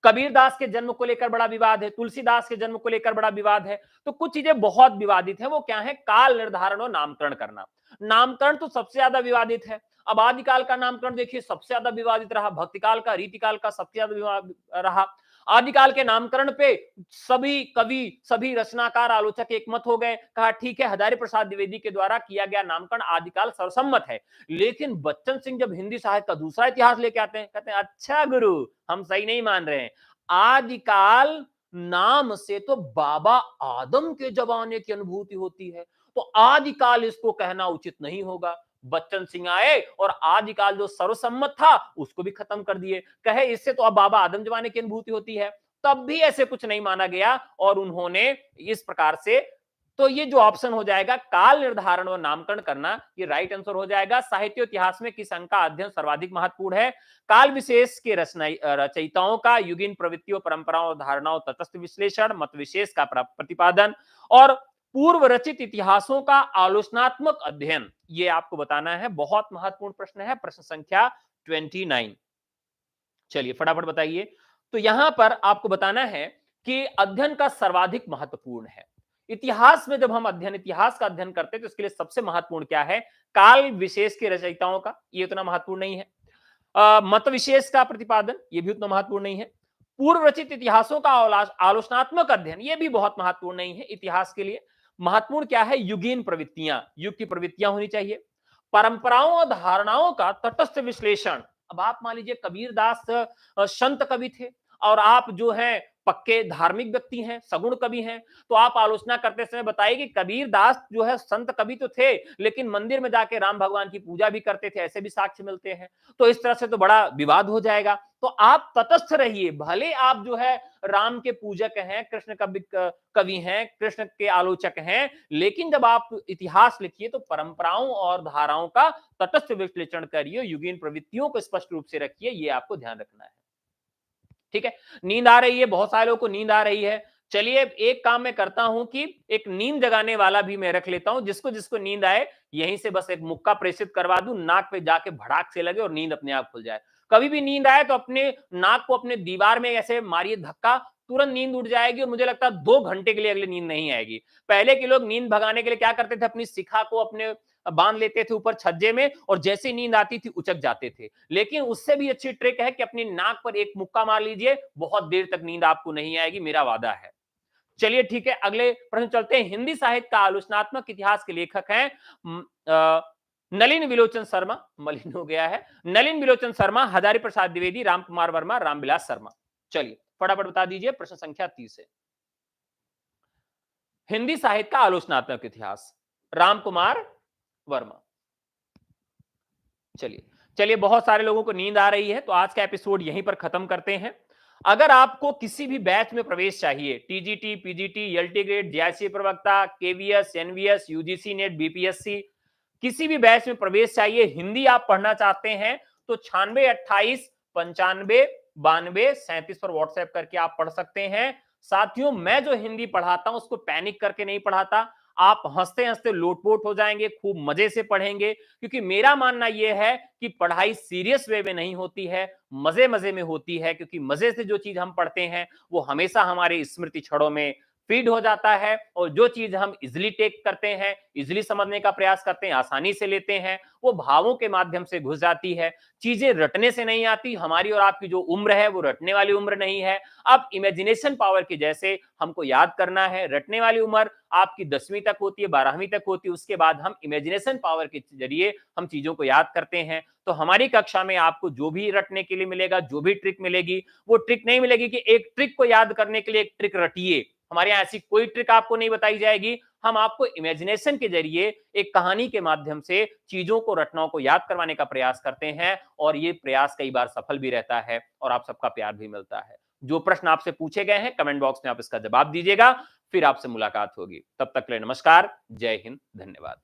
कबीरदास के जन्म को लेकर बड़ा विवाद है, तुलसीदास के जन्म को लेकर बड़ा विवाद है। तो कुछ चीजें बहुत विवादित है। वो क्या है, काल निर्धारण और नामकरण करना। नामकरण तो सबसे ज्यादा विवादित है। अब आदिकाल का नामकरण देखिए सबसे ज्यादा विवादित रहा, भक्तिकाल का, रीतिकाल का सबसे ज्यादा विवाद रहा। आदिकाल के नामकरण पे सभी कवि, सभी रचनाकार, आलोचक एक मत हो गए। कहा ठीक है, हजारी प्रसाद द्विवेदी के द्वारा किया गया नामकरण आदिकाल सर्वसम्मत है। लेकिन बच्चन सिंह जब हिंदी साहित्य का दूसरा इतिहास लेके आते हैं, कहते हैं अच्छा गुरु, हम सही नहीं मान रहे हैं। आदिकाल नाम से तो बाबा आदम के जमाने की अनुभूति होती है, तो आदिकाल इसको कहना उचित नहीं होगा। बच्चन सिंह आए और आदिकाल जो सर्वसम्मत था उसको भी खत्म कर दिए। कहे इससे तो अब बाबा आदम जमाने की अनुभूति होती है। तब भी ऐसे कुछ नहीं माना गया और उन्होंने इस प्रकार से, तो ये जो ऑप्शन हो जाएगा काल निर्धारण और नामकरण करना, ये राइट आंसर हो जाएगा। साहित्य इतिहास में किस अंक का अध्ययन सर्वाधिक महत्वपूर्ण है? काल विशेष के रचयिताओं का युगीन प्रवृत्तियों, परंपराओं और धारणाओं तटस्थ विश्लेषण, मत विशेष का प्रतिपादन और पूर्व रचित इतिहासों का आलोचनात्मक अध्ययन, ये आपको बताना है। बहुत महत्वपूर्ण प्रश्न है, प्रश्न संख्या 29। चलिए फटाफट बताइए। तो यहां पर आपको बताना है कि अध्ययन का सर्वाधिक महत्वपूर्ण है। इतिहास में जब हम इतिहास का अध्ययन करते हैं तो इसके लिए सबसे महत्वपूर्ण क्या है? काल विशेष के रचयिताओं का, ये उतना महत्वपूर्ण नहीं है। मत विशेष का प्रतिपादन, ये भी उतना महत्वपूर्ण नहीं है। पूर्व रचित इतिहासों का आलोचनात्मक अध्ययन, ये भी बहुत महत्वपूर्ण नहीं है इतिहास के लिए। महत्वपूर्ण क्या है? युगीन प्रवृत्तियां, युग की प्रवृत्तियां होनी चाहिए। परंपराओं और धारणाओं का तटस्थ विश्लेषण। अब आप मान लीजिए कबीरदास संत कवि थे और आप जो हैं पक्के धार्मिक व्यक्ति हैं, सगुण कवि हैं, तो आप आलोचना करते समय बताइए कि कबीरदास जो है संत कवि तो थे, लेकिन मंदिर में जाके राम भगवान की पूजा भी करते थे, ऐसे भी साक्ष्य मिलते हैं। तो इस तरह से तो बड़ा विवाद हो जाएगा। तो आप तटस्थ रहिए, भले आप जो है राम के पूजक हैं, कृष्ण कवि हैं, कृष्ण के आलोचक हैं, लेकिन जब आप इतिहास लिखिए तो परंपराओं और धाराओं का तटस्थ विश्लेषण करिए, युगीन प्रवृत्तियों को स्पष्ट रूप से रखिए, ये आपको ध्यान रखना है। ठीक है, नींद आ रही है, बहुत सारे लोगों को नींद आ रही है। चलिए एक काम मैं करता हूं कि एक नींद जगाने वाला भी मैं रख लेता हूं, जिसको जिसको नींद आए यहीं से बस एक मुक्का प्रेषित करवा दूं, नाक पे जाके भड़ाक से लगे और नींद अपने आप खुल जाए। कभी भी नींद आए तो अपने नाक को अपने दीवार में ऐसे मारिए धक्का, तुरंत नींद उड़ जाएगी और मुझे लगता है 2 घंटे के लिए अगले नींद नहीं आएगी। पहले के लोग नींद भगाने के लिए क्या करते थे, अपनी शिखा को अपने बांध लेते थे ऊपर छज्जे में और जैसे नींद आती थी उचक जाते थे। लेकिन उससे भी अच्छी ट्रिक है कि अपनी नाक पर एक मुक्का मार लीजिए, बहुत देर तक नींद आपको नहीं आएगी, मेरा वादा है। चलिए ठीक है, अगले प्रश्न चलते हैं। हिंदी साहित्य का आलोचनात्मक इतिहास के लेखक हैं नलिन विलोचन शर्मा, मलिन हो गया है, नलिन विलोचन शर्मा, हजारी प्रसाद द्विवेदी, रामकुमार वर्मा, रामविलास शर्मा। चलिए फटाफट बता दीजिए, प्रश्न संख्या 30 है। हिंदी साहित्य का आलोचनात्मक इतिहास, रामकुमार वर्मा। चलिए चलिए, बहुत सारे लोगों को नींद आ रही है तो आज का एपिसोड यहीं पर खत्म करते हैं। अगर आपको किसी भी बैच में प्रवेश चाहिए, TGT, PGT, LT grade, JIC प्रवक्ता, KVS, NVS, UGC NET, BPSC, किसी भी बैच में प्रवेश चाहिए, हिंदी आप पढ़ना चाहते हैं तो 9628959237 पर व्हाट्सएप करके आप पढ़ सकते हैं। साथियों, मैं जो हिंदी पढ़ाता हूं उसको पैनिक करके नहीं पढ़ाता। आप हंसते हंसते लोटपोट हो जाएंगे, खूब मजे से पढ़ेंगे, क्योंकि मेरा मानना यह है कि पढ़ाई सीरियस वे में नहीं होती है, मजे मजे में होती है। क्योंकि मजे से जो चीज हम पढ़ते हैं वो हमेशा हमारे स्मृति छड़ों में फीड हो जाता है, और जो चीज हम इजिली टेक करते हैं, इजिली समझने का प्रयास करते हैं, आसानी से लेते हैं, वो भावों के माध्यम से घुस जाती है। चीजें रटने से नहीं आती। हमारी और आपकी जो उम्र है वो रटने वाली उम्र नहीं है। अब इमेजिनेशन पावर की जैसे हमको याद करना है, रटने वाली उम्र आपकी 10वीं तक होती है, 12वीं तक होती है, उसके बाद हम इमेजिनेशन पावर के जरिए हम चीजों को याद करते हैं। तो हमारी कक्षा में आपको जो भी रटने के लिए मिलेगा, जो भी ट्रिक मिलेगी, वो ट्रिक नहीं मिलेगी कि एक ट्रिक को याद करने के लिए एक ट्रिक रटिए। हमारे यहाँ ऐसी कोई ट्रिक आपको नहीं बताई जाएगी। हम आपको इमेजिनेशन के जरिए एक कहानी के माध्यम से चीजों को, रचनाओं को याद करवाने का प्रयास करते हैं, और ये प्रयास कई बार सफल भी रहता है और आप सबका प्यार भी मिलता है। जो प्रश्न आपसे पूछे गए हैं कमेंट बॉक्स में आप इसका जवाब दीजिएगा, फिर आपसे मुलाकात होगी। तब तक के लिए नमस्कार, जय हिंद, धन्यवाद।